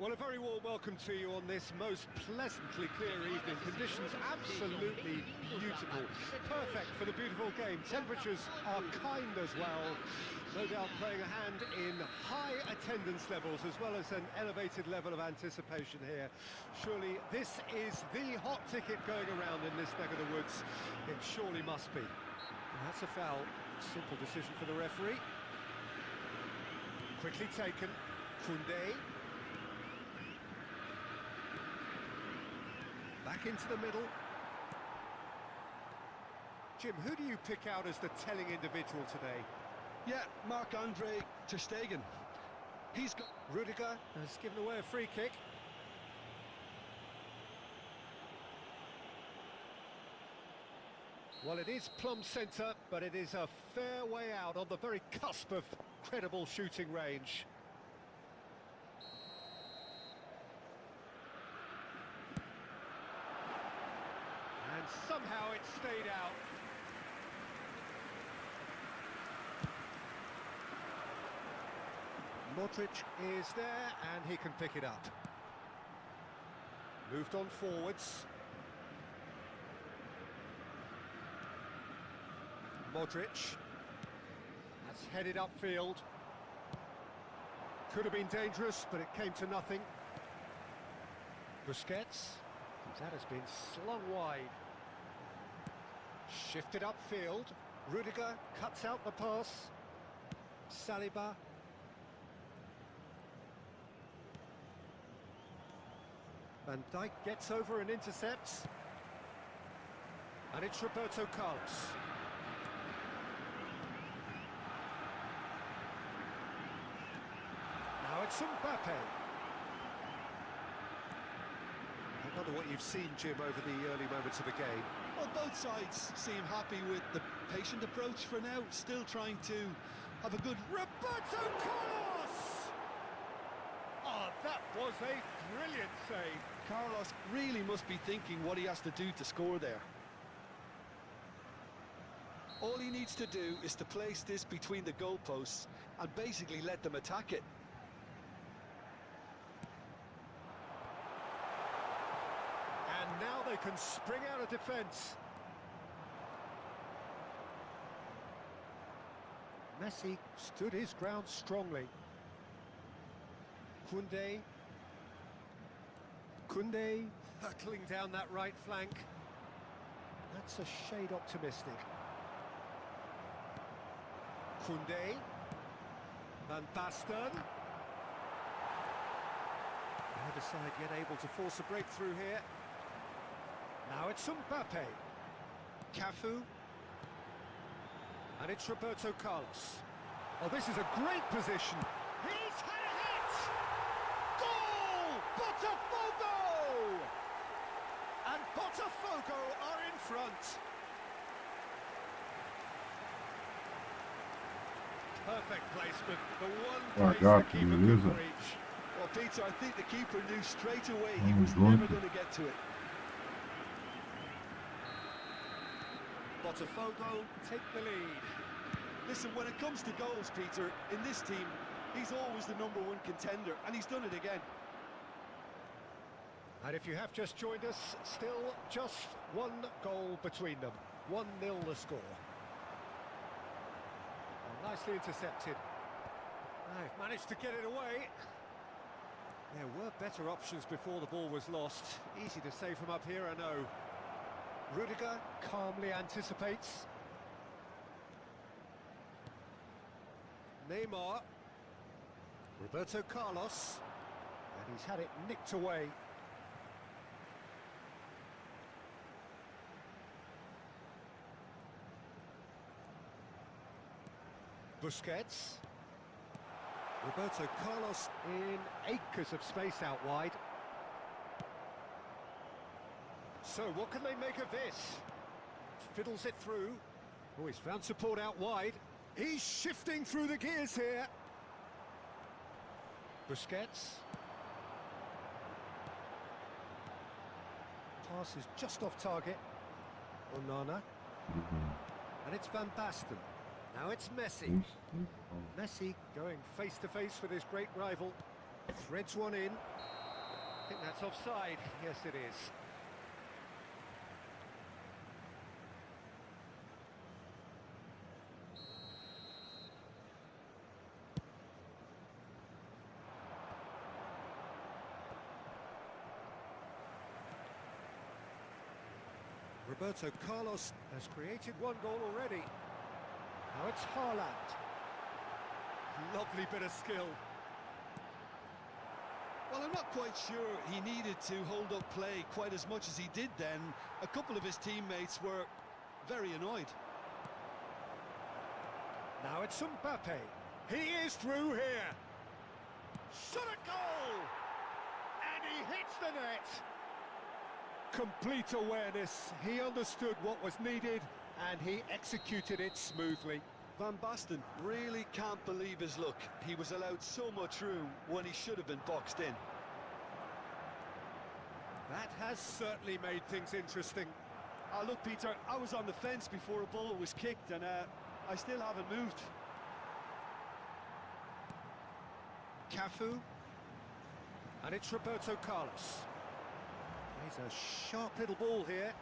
Well, a very warm welcome to you on this most pleasantly clear evening. Conditions absolutely beautiful. Perfect for the beautiful game. Temperatures are kind as well. No doubt playing a hand in high attendance levels as well as an elevated level of anticipation here. Surely this is the hot ticket going around in this neck of the woods. It surely must be. And that's a foul. Simple decision for the referee. Quickly taken. Koundé. Back into the middle. Jim, who do you pick out as the telling individual today? Yeah, Marc-Andre ter Stegen. He's got... Rudiger has given away a free kick. Well, it is plumb centre, but it is a fair way out on the very cusp of credible shooting range. And somehow it stayed out. Modric is there, and he can pick it up. Moved on forwards. Modric. That's headed upfield. Could have been dangerous, but it came to nothing. Busquets. That has been slung wide. Shifted upfield. Rudiger cuts out the pass. Saliba. Van Dijk gets over and intercepts. And it's Roberto Carlos. Now it's Mbappe. I wonder what you've seen, Jim, over the early moments of the game. Well, both sides seem happy with the patient approach for now, still trying to have a good... Roberto Carlos! Oh, that was a brilliant save. Carlos really must be thinking what he has to do to score there. All he needs to do is to place this between the goalposts and basically let them attack it. And now they can spring out of defence. Messi stood his ground strongly. Koundé hurtling down that right flank. That's a shade optimistic. Koundé. Van Basten. Neither side yet able to force a breakthrough here. Now it's Mbappe. Cafu. And it's Roberto Carlos. Oh, this is a great position. He's had a hit! Goal! Botafogo! And Botafogo are in front. Perfect placement. The one place the keeper couldn't reach. Well, Peter, I think the keeper knew straight away he was never going to get to it. Botafogo take the lead. Listen, when it comes to goals, Peter, in this team, he's always the #1 contender, and he's done it again. And if you have just joined us, still just one goal between them. 1-0 the score. Well, nicely intercepted. They've managed to get it away. There were better options before the ball was lost. Easy to say from up here, I know. Rudiger calmly anticipates. Neymar. Roberto Carlos. And he's had it nicked away. Busquets. Roberto Carlos in acres of space out wide. So what can they make of this? Fiddles it through. Oh, he's found support out wide. He's shifting through the gears here. Busquets. Pass is just off target. Onana. And it's Van Basten. Now it's Messi. Messi going face-to-face with his great rival. Threads one in. I think that's offside. Yes, it is. Roberto Carlos has created one goal already. Now it's Haaland. Lovely bit of skill. Well, I'm not quite sure he needed to hold up play quite as much as he did then. A couple of his teammates were very annoyed. Now it's Mbappe. He is through here. Shot a goal! And he hits the net. Complete awareness. He understood what was needed and he executed it smoothly. Van Basten really can't believe his luck. He was allowed so much room when he should have been boxed in. That has certainly made things interesting. Look, Peter, I was on the fence before a ball was kicked, and I still haven't moved. Cafu. And it's Roberto Carlos. He's a sharp little ball here.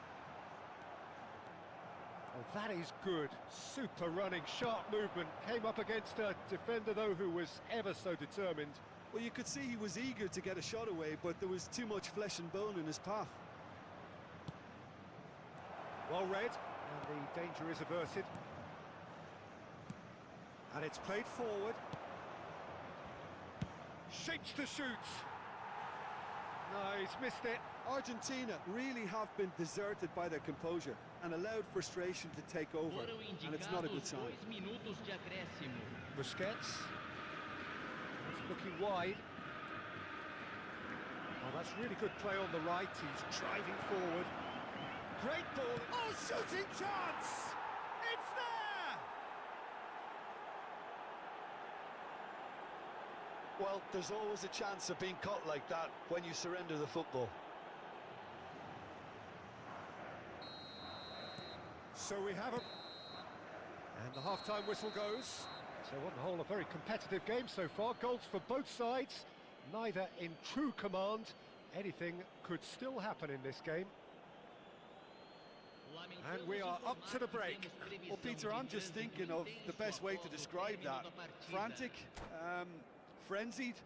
Oh, that is good. Super running, sharp movement. Came up against a defender, though, who was ever so determined. Well, you could see he was eager to get a shot away, but there was too much flesh and bone in his path. Well read, and the danger is averted. And it's played forward. Shapes to shoot. No, he's missed it. Argentina really have been deserted by their composure and allowed frustration to take over, and it's not a good sign. Busquets. It's looking wide. Oh, that's really good play on the right. He's driving forward. Great ball. Oh, shooting chance! It's there! Well, there's always a chance of being caught like that when you surrender the football. So we have a... And the half-time whistle goes. So on the whole, a very competitive game so far. Goals for both sides, neither in true command. Anything could still happen in this game. And we are up to the break. Well, Peter, I'm just thinking of the best way to describe that. Frantic, frenzied.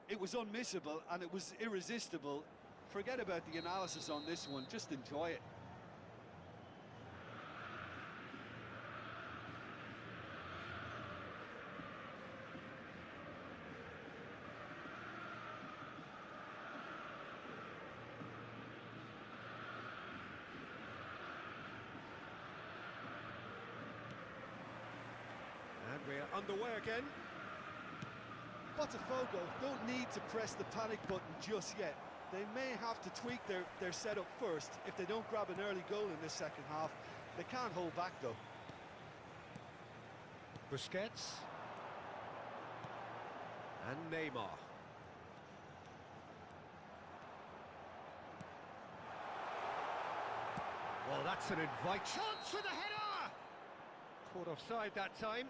It was unmissable and it was irresistible. Forget about the analysis on this one, just enjoy it. And we're underway again. Botafogo don't need to press the panic button just yet. They may have to tweak their setup first. If they don't grab an early goal in this second half, they can't hold back though. Busquets. And Neymar. Well, that's an invite. Chance for the header! Caught offside that time.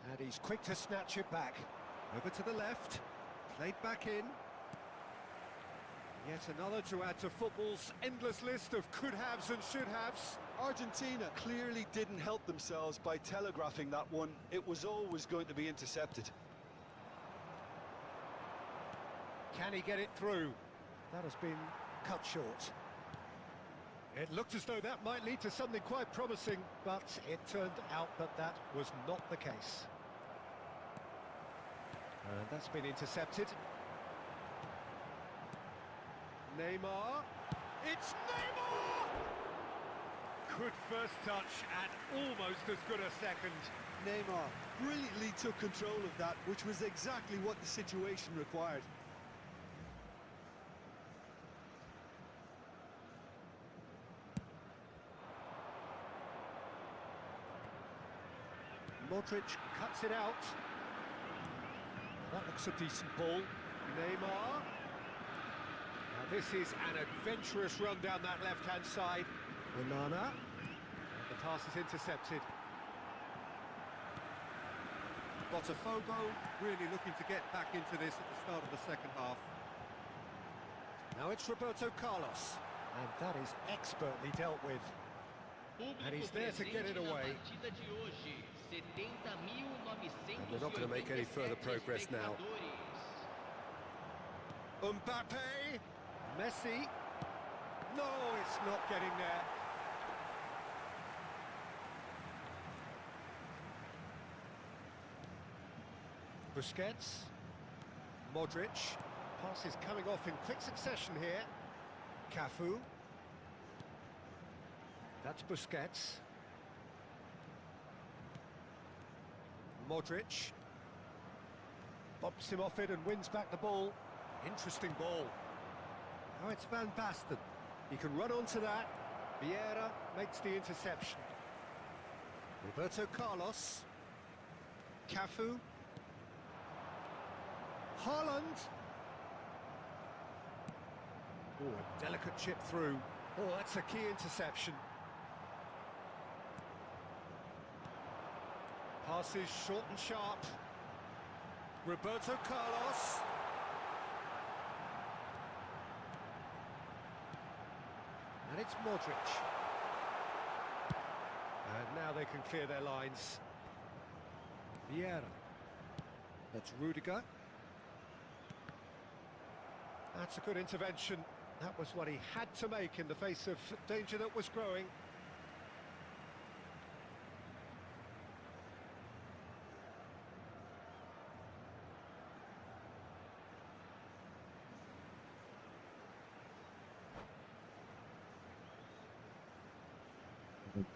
And he's quick to snatch it back. Over to the left. Played back in. Yet another to add to football's endless list of could-haves and should-haves. Argentina clearly didn't help themselves by telegraphing that one. It was always going to be intercepted. Can he get it through? That has been cut short. It looked as though that might lead to something quite promising, but it turned out that that was not the case. And that's been intercepted. Neymar. It's Neymar! Good first touch and almost as good a second. Neymar brilliantly took control of that, which was exactly what the situation required. Modric cuts it out. That looks a decent ball. Neymar. Now this is an adventurous run down that left-hand side. Onana. The pass is intercepted. Botafogo really looking to get back into this at the start of the second half. Now it's Roberto Carlos. And that is expertly dealt with. And he's there to get it away. And they're not going to make any further progress now. Mbappe. Messi. No, it's not getting there. Busquets. Modric. Passes coming off in quick succession here. Cafu. That's Busquets. Modric. Bumps him off it and wins back the ball. Interesting ball. Now it's Van Basten. He can run onto that. Vieira makes the interception. Roberto Carlos. Cafu. Haaland. Oh, a delicate chip through. Oh, that's a key interception. Passes short and sharp. Roberto Carlos. And it's Modric. And now they can clear their lines. Vieira. That's Rudiger. That's a good intervention. That was what he had to make in the face of danger that was growing.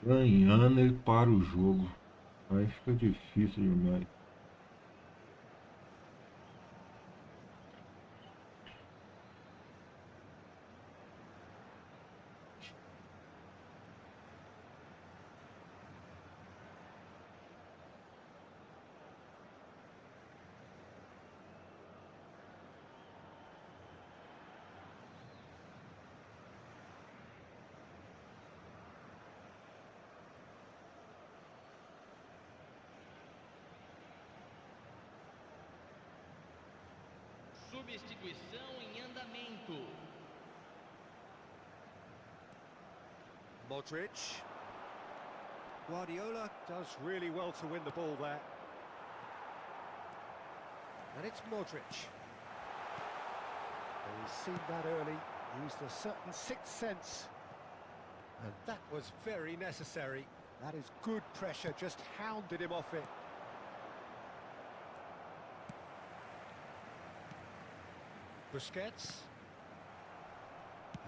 Ganhando, ele para o jogo. Aí fica difícil demais. Substituição em andamento. Modric. Guardiola does really well to win the ball there. And it's Modric. And he's seen that early, used a certain sixth sense. And that was very necessary. That is good pressure, just hounded him off it. Busquets.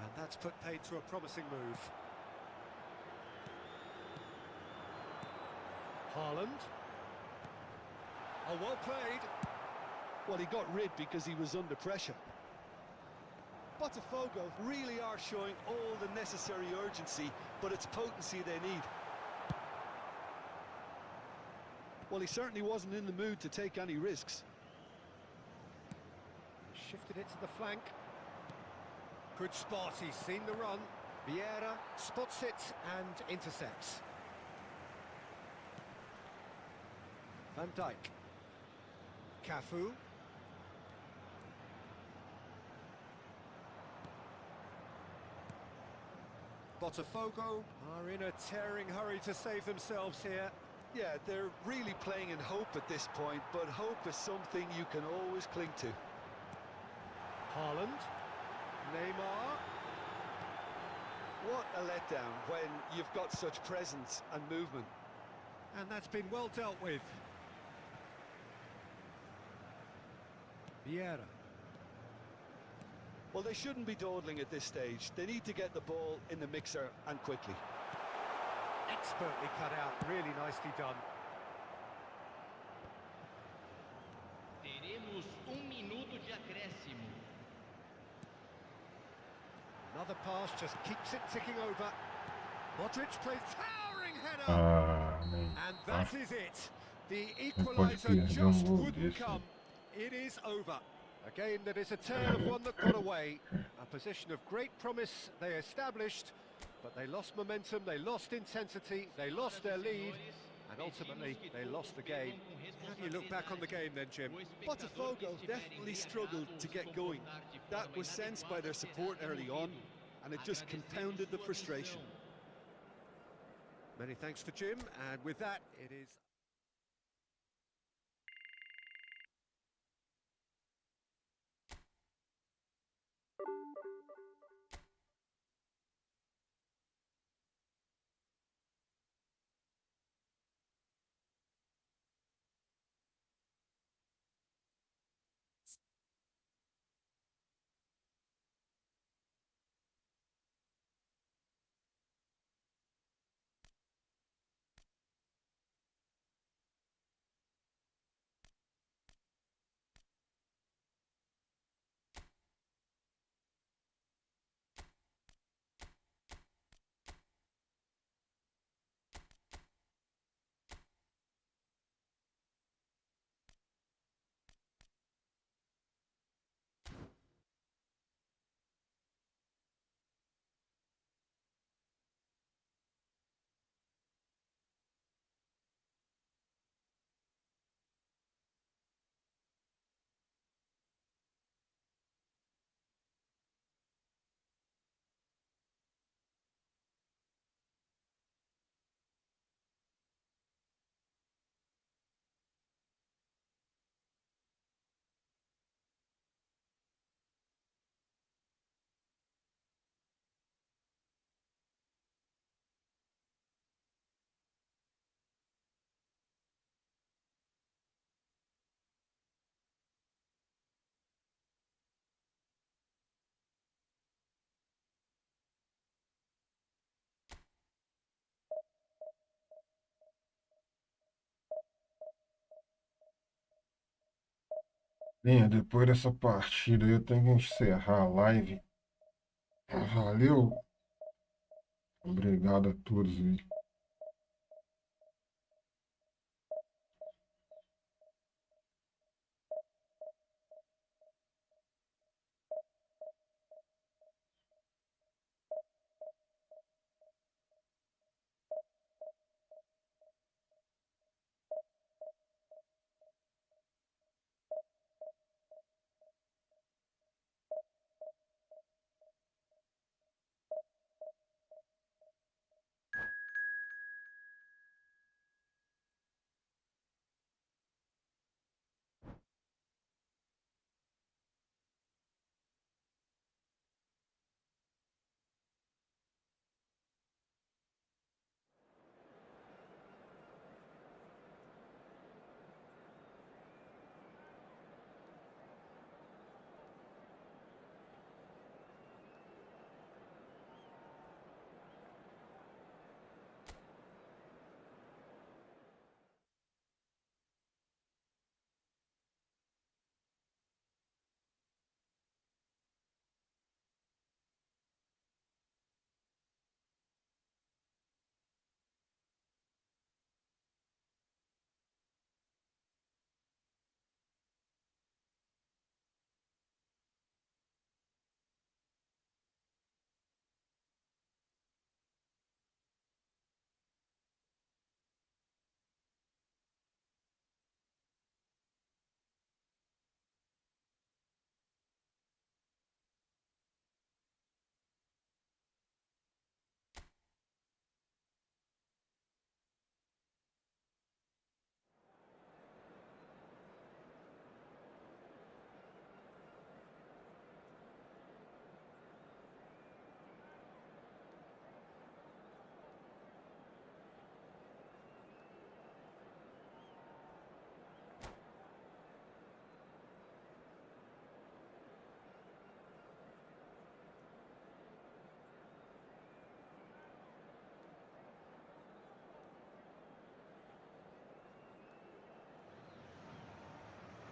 And that's put paid to a promising move. Haaland. Oh, well played. Well, he got rid because he was under pressure. Botafogo really are showing all the necessary urgency, but it's potency they need. Well, he certainly wasn't in the mood to take any risks. Shifted it to the flank. Good spot, he's seen the run. Vieira spots it and intercepts. Van Dijk. Cafu. Botafogo are in a tearing hurry to save themselves here. Yeah, they're really playing in hope at this point, but hope is something you can always cling to. Haaland. Neymar. What a letdown when you've got such presence and movement. And that's been well dealt with. Vieira. Well, they shouldn't be dawdling at this stage. They need to get the ball in the mixer and quickly. Expertly cut out, really nicely done. Teremos minuto de acréscimo. Another pass just keeps it ticking over. Modric plays towering header. And that is it. The equaliser just wouldn't come. It is over. A game that is a tale of one that got away. A position of great promise they established, but they lost momentum, they lost intensity, they lost their lead, and ultimately they lost the game. How do you look back on the game then, Jim? Botafogo definitely struggled to get going. That was sensed by their support early on, and it just compounded the frustration. Many thanks to Jim, and with that, it is... Bem, depois dessa partida eu tenho que encerrar a live. Valeu, obrigado a todos aí.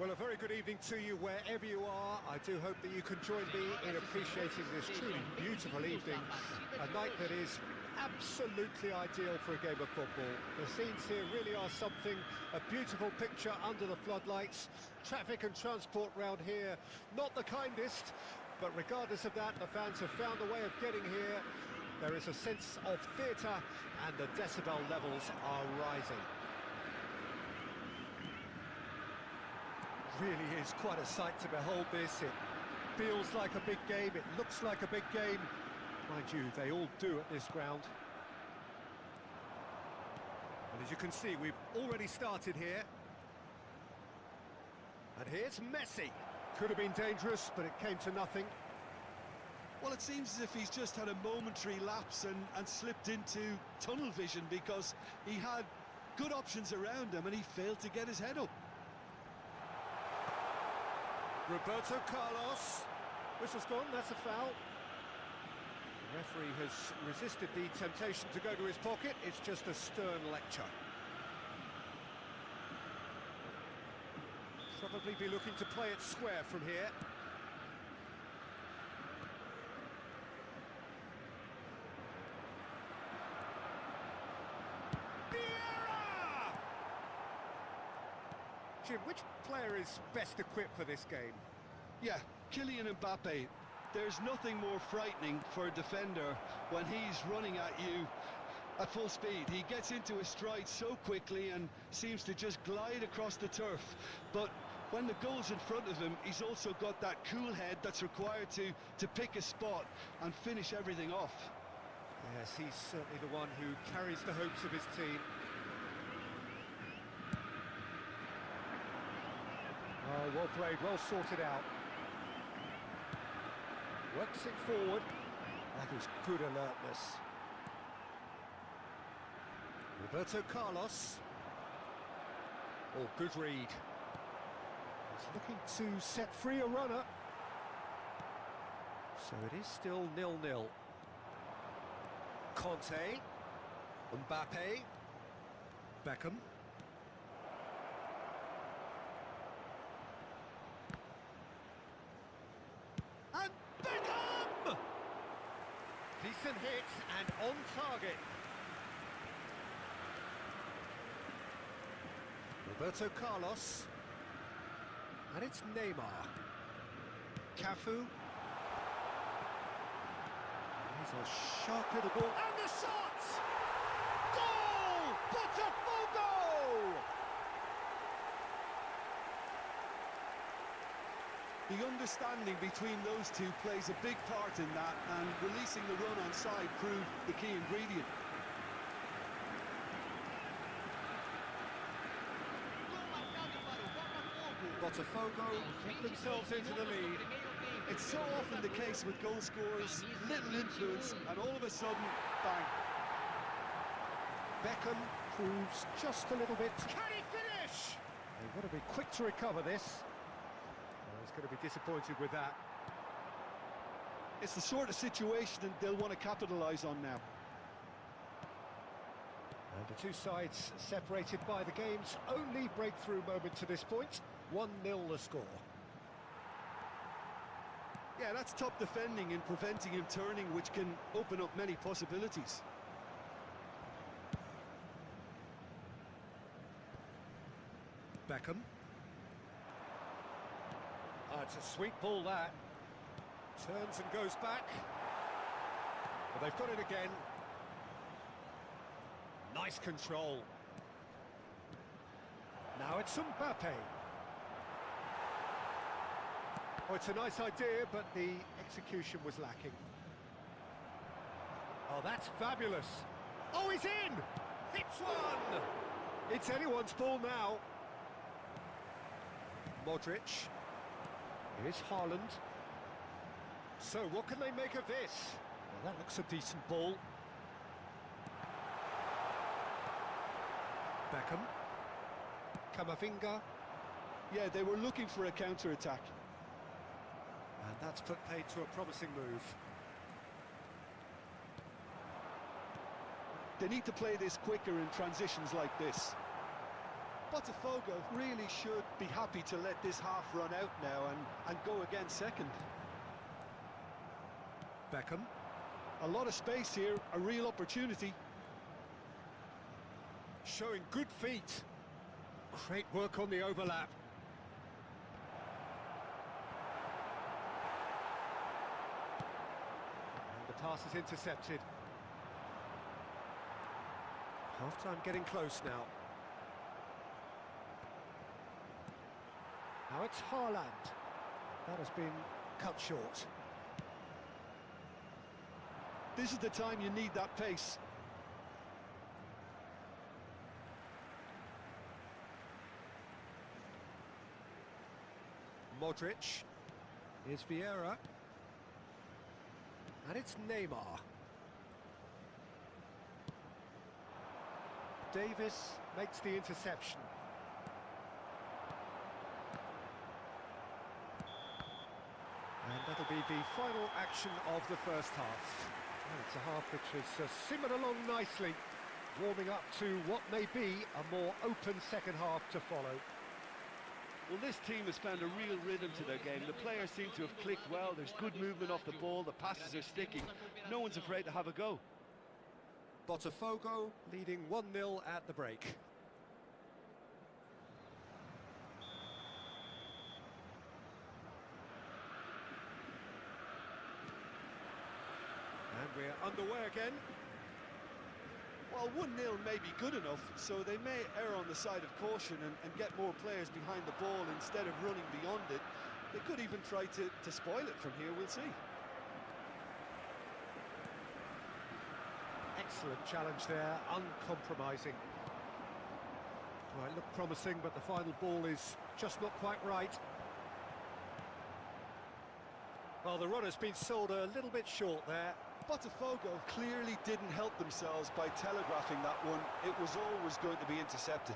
Well, a very good evening to you wherever you are. I do hope that you can join me in appreciating this truly beautiful evening, a night that is absolutely ideal for a game of football. The scenes here really are something, a beautiful picture under the floodlights. Traffic and transport round here, not the kindest, but regardless of that, the fans have found a way of getting here. There is a sense of theatre and the decibel levels are rising. Really is quite a sight to behold this. It feels like a big game, it looks like a big game. Mind you, they all do at this ground. And as you can see, we've already started here. And here's Messi. Could have been dangerous, but it came to nothing. Well, it seems as if he's just had a momentary lapse and slipped into tunnel vision, because he had good options around him and he failed to get his head up. Roberto Carlos. Whistle's gone, that's a foul. The referee has resisted the temptation to go to his pocket. It's just a stern lecture. Probably be looking to play it square from here. Jim, which player is best equipped for this game? Yeah, Kylian Mbappe. There's nothing more frightening for a defender when he's running at you at full speed. He gets into his stride so quickly and seems to just glide across the turf. But when the goal's in front of him, he's also got that cool head that's required to pick a spot and finish everything off. Yes, he's certainly the one who carries the hopes of his team. Oh, well played, well sorted out. Works it forward. That is good alertness. Roberto Carlos. Oh, good read. He's looking to set free a runner. So it is still 0-0. Conte. Mbappe. Beckham. Decent hit and on target. Roberto Carlos. And it's Neymar. Cafu. He's a sharp little ball. And the shot! Goal! Botafogo! The understanding between those two plays a big part in that, and releasing the run on side proved the key ingredient. Botafogo get themselves into the lead. It's so often the case with goal scorers, little influence, and all of a sudden, bang. Beckham proves just a little bit. Can he finish? They've got to be quick to recover this. He's going to be disappointed with that. It's the sort of situation that they'll want to capitalise on now. And the two sides separated by the game's only breakthrough moment to this point. 1-0 the score. Yeah, that's top defending and preventing him turning, which can open up many possibilities. Beckham. It's a sweet ball, that. Turns and goes back. But they've got it again. Nice control. Now it's Mbappe. Oh, it's a nice idea, but the execution was lacking. Oh, that's fabulous. Oh, he's in! It's one! It's anyone's ball now. Modric. Here's Haaland. So, what can they make of this? Well, that looks a decent ball. Beckham. Camavinga. Yeah, they were looking for a counter-attack. And that's put paid to a promising move. They need to play this quicker in transitions like this. Botafogo really should be happy to let this half run out now and go again second. Beckham. A lot of space here, a real opportunity. Showing good feet. Great work on the overlap. And the pass is intercepted. Half-time getting close now. Now it's Haaland. That has been cut short. This is the time you need that pace. Modric. Here's Vieira. And it's Neymar. Davis makes the interception. And that'll be the final action of the first half. And it's a half which has simmered along nicely, warming up to what may be a more open second half to follow. Well, this team has found a real rhythm to their game. The players seem to have clicked well. There's good movement off the ball. The passes are sticking. No one's afraid to have a go. Botafogo leading 1-0 at the break. And we're underway again. Well, 1-0 may be good enough, so they may err on the side of caution and get more players behind the ball instead of running beyond it. They could even try to spoil it from here, we'll see. Excellent challenge there, uncompromising. Might look promising, but the final ball is just not quite right. Well, the run has been sold a little bit short there. Botafogo clearly didn't help themselves by telegraphing that one. It was always going to be intercepted.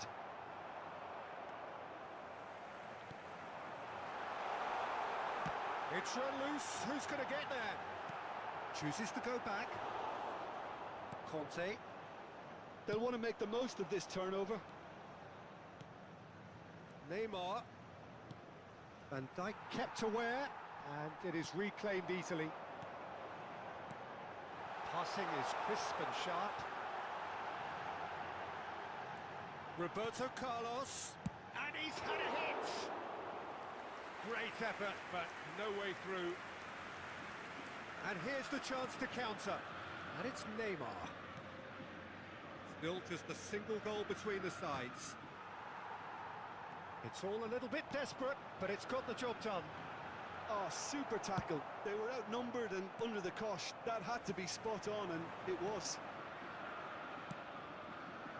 It's run loose. Who's going to get there? Chooses to go back. Conte. They'll want to make the most of this turnover. Neymar. Van Dijk kept aware, and it is reclaimed easily. Passing is crisp and sharp. Roberto Carlos, and he's had a hit! Great effort, but no way through. And here's the chance to counter. And it's Neymar. Still just a single goal between the sides. It's all a little bit desperate, but it's got the job done. Oh, super tackle. They were outnumbered and under the cosh. That had to be spot on, and it was.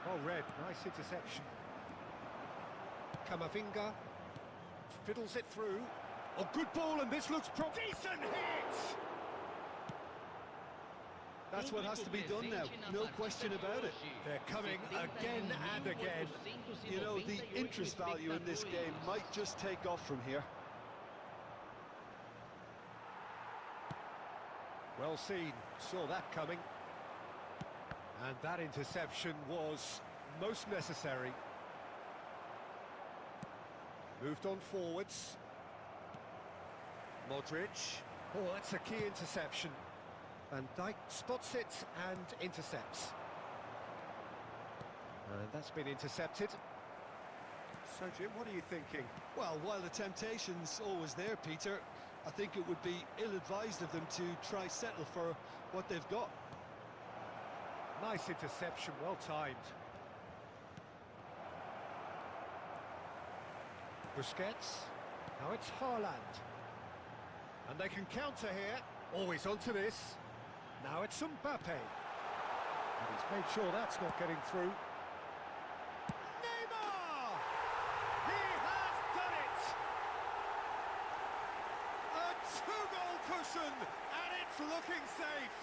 Well read, nice interception. Camavinga fiddles it through. Oh, good ball, and this looks decent hit! That's what has to be done now, no question about it. They're coming again and again. You know, the interest value in this game might just take off from here. Well seen, saw that coming. And that interception was most necessary. Moved on forwards. Modric. Oh, that's a key interception. Van Dijk spots it and intercepts. And that's been intercepted. So, Jim, what are you thinking? Well, while the temptation's always there, Peter, I think it would be ill-advised of them to try settle for what they've got. Nice interception, well timed. Busquets. Now it's Haaland. And they can counter here. Always onto this. Now it's Mbappe. And he's made sure that's not getting through. Neymar! He has done it! A two-goal cushion, and it's looking safe.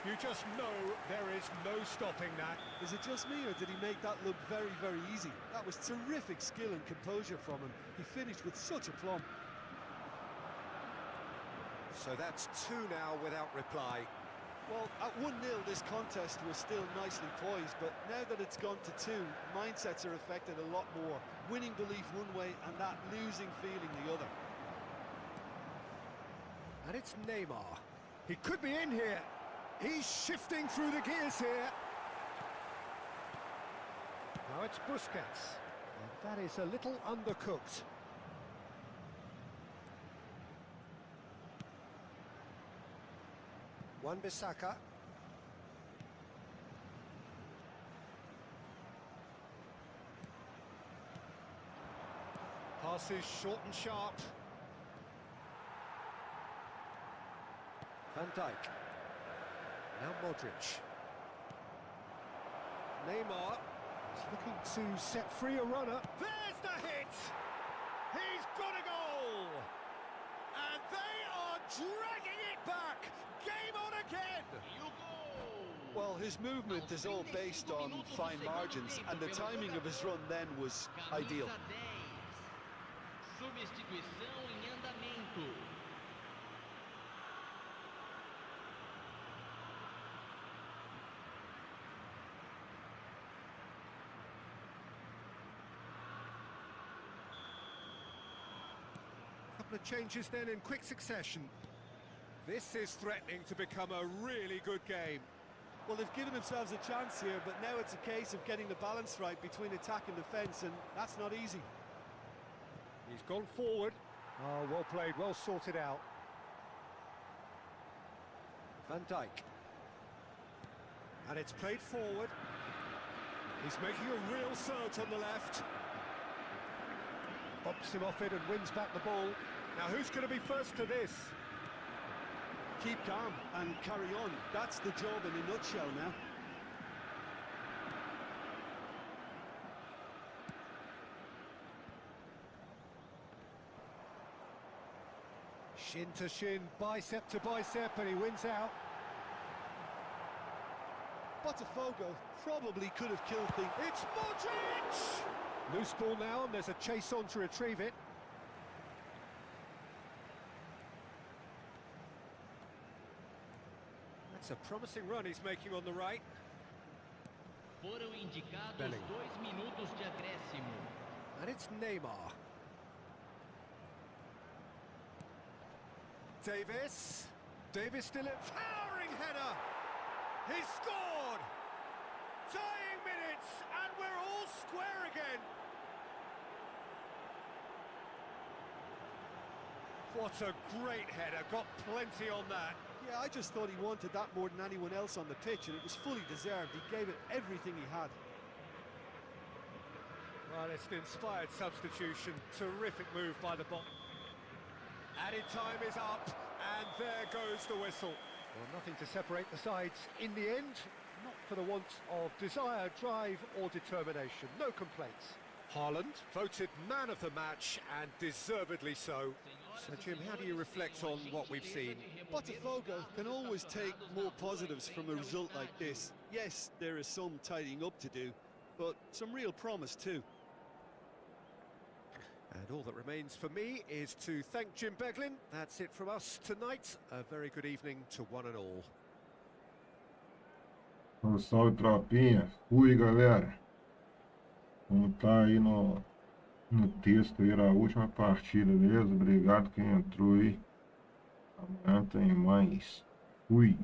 You just know there is no stopping that. Is it just me, or did he make that look very, very easy? That was terrific skill and composure from him. He finished with such aplomb. So that's two now without reply. Well, at 1-0 this contest was still nicely poised, but now that it's gone to two, mindsets are affected a lot more. Winning belief one way and that losing feeling the other. And it's Neymar. He could be in here. He's shifting through the gears here. Now it's Busquets. And that is a little undercooked. Wan-Bissaka. Passes short and sharp. Van Dijk. Now Modric. Neymar is looking to set free a runner. There's the hit! He's got a goal! And they are dragging it back! Game on again! Well, his movement is all based on fine margins, and the timing of his run then was ideal. Substituição em andamento. Couple of changes then in quick succession. This is threatening to become a really good game. Well, they've given themselves a chance here, but now it's a case of getting the balance right between attack and defence, and that's not easy. He's gone forward. Oh, well played, well sorted out. Van Dijk. And it's played forward. He's making a real surge on the left. Bumps him off it and wins back the ball. Now who's going to be first to this? Keep calm and carry on. That's the job in a nutshell now. Shin to shin, bicep to bicep, and he wins out. Botafogo probably could have killed things. It's Modric! Loose ball now, and there's a chase on to retrieve it. That's a promising run he's making on the right. Foram indicados Bellingham. 2 minutos de acréscimo. And it's Neymar. Davis. Davis still at towering header. He's scored. Dying minutes, and we're all square again. What a great header, got plenty on that. Yeah, I just thought he wanted that more than anyone else on the pitch, and it was fully deserved. He gave it everything he had. Well, it's an inspired substitution. Terrific move by the bot. Added time is up, and there goes the whistle. Well, nothing to separate the sides in the end. Not for the want of desire, drive or determination. No complaints. Haaland voted man of the match, and deservedly so. So, Jim, how do you reflect on what we've seen? Botafogo can always take more positives from a result like this. Yes, there is some tidying up to do, but some real promise too. And all that remains for me is to thank Jim Beglin. That's it from us tonight. A very good evening to one and all. Salve, tropinha. Fui, galera. Vamos tá aí no texto aí, a última partida, beleza? Obrigado quem entrou aí. Amanhã tem mais. Fui.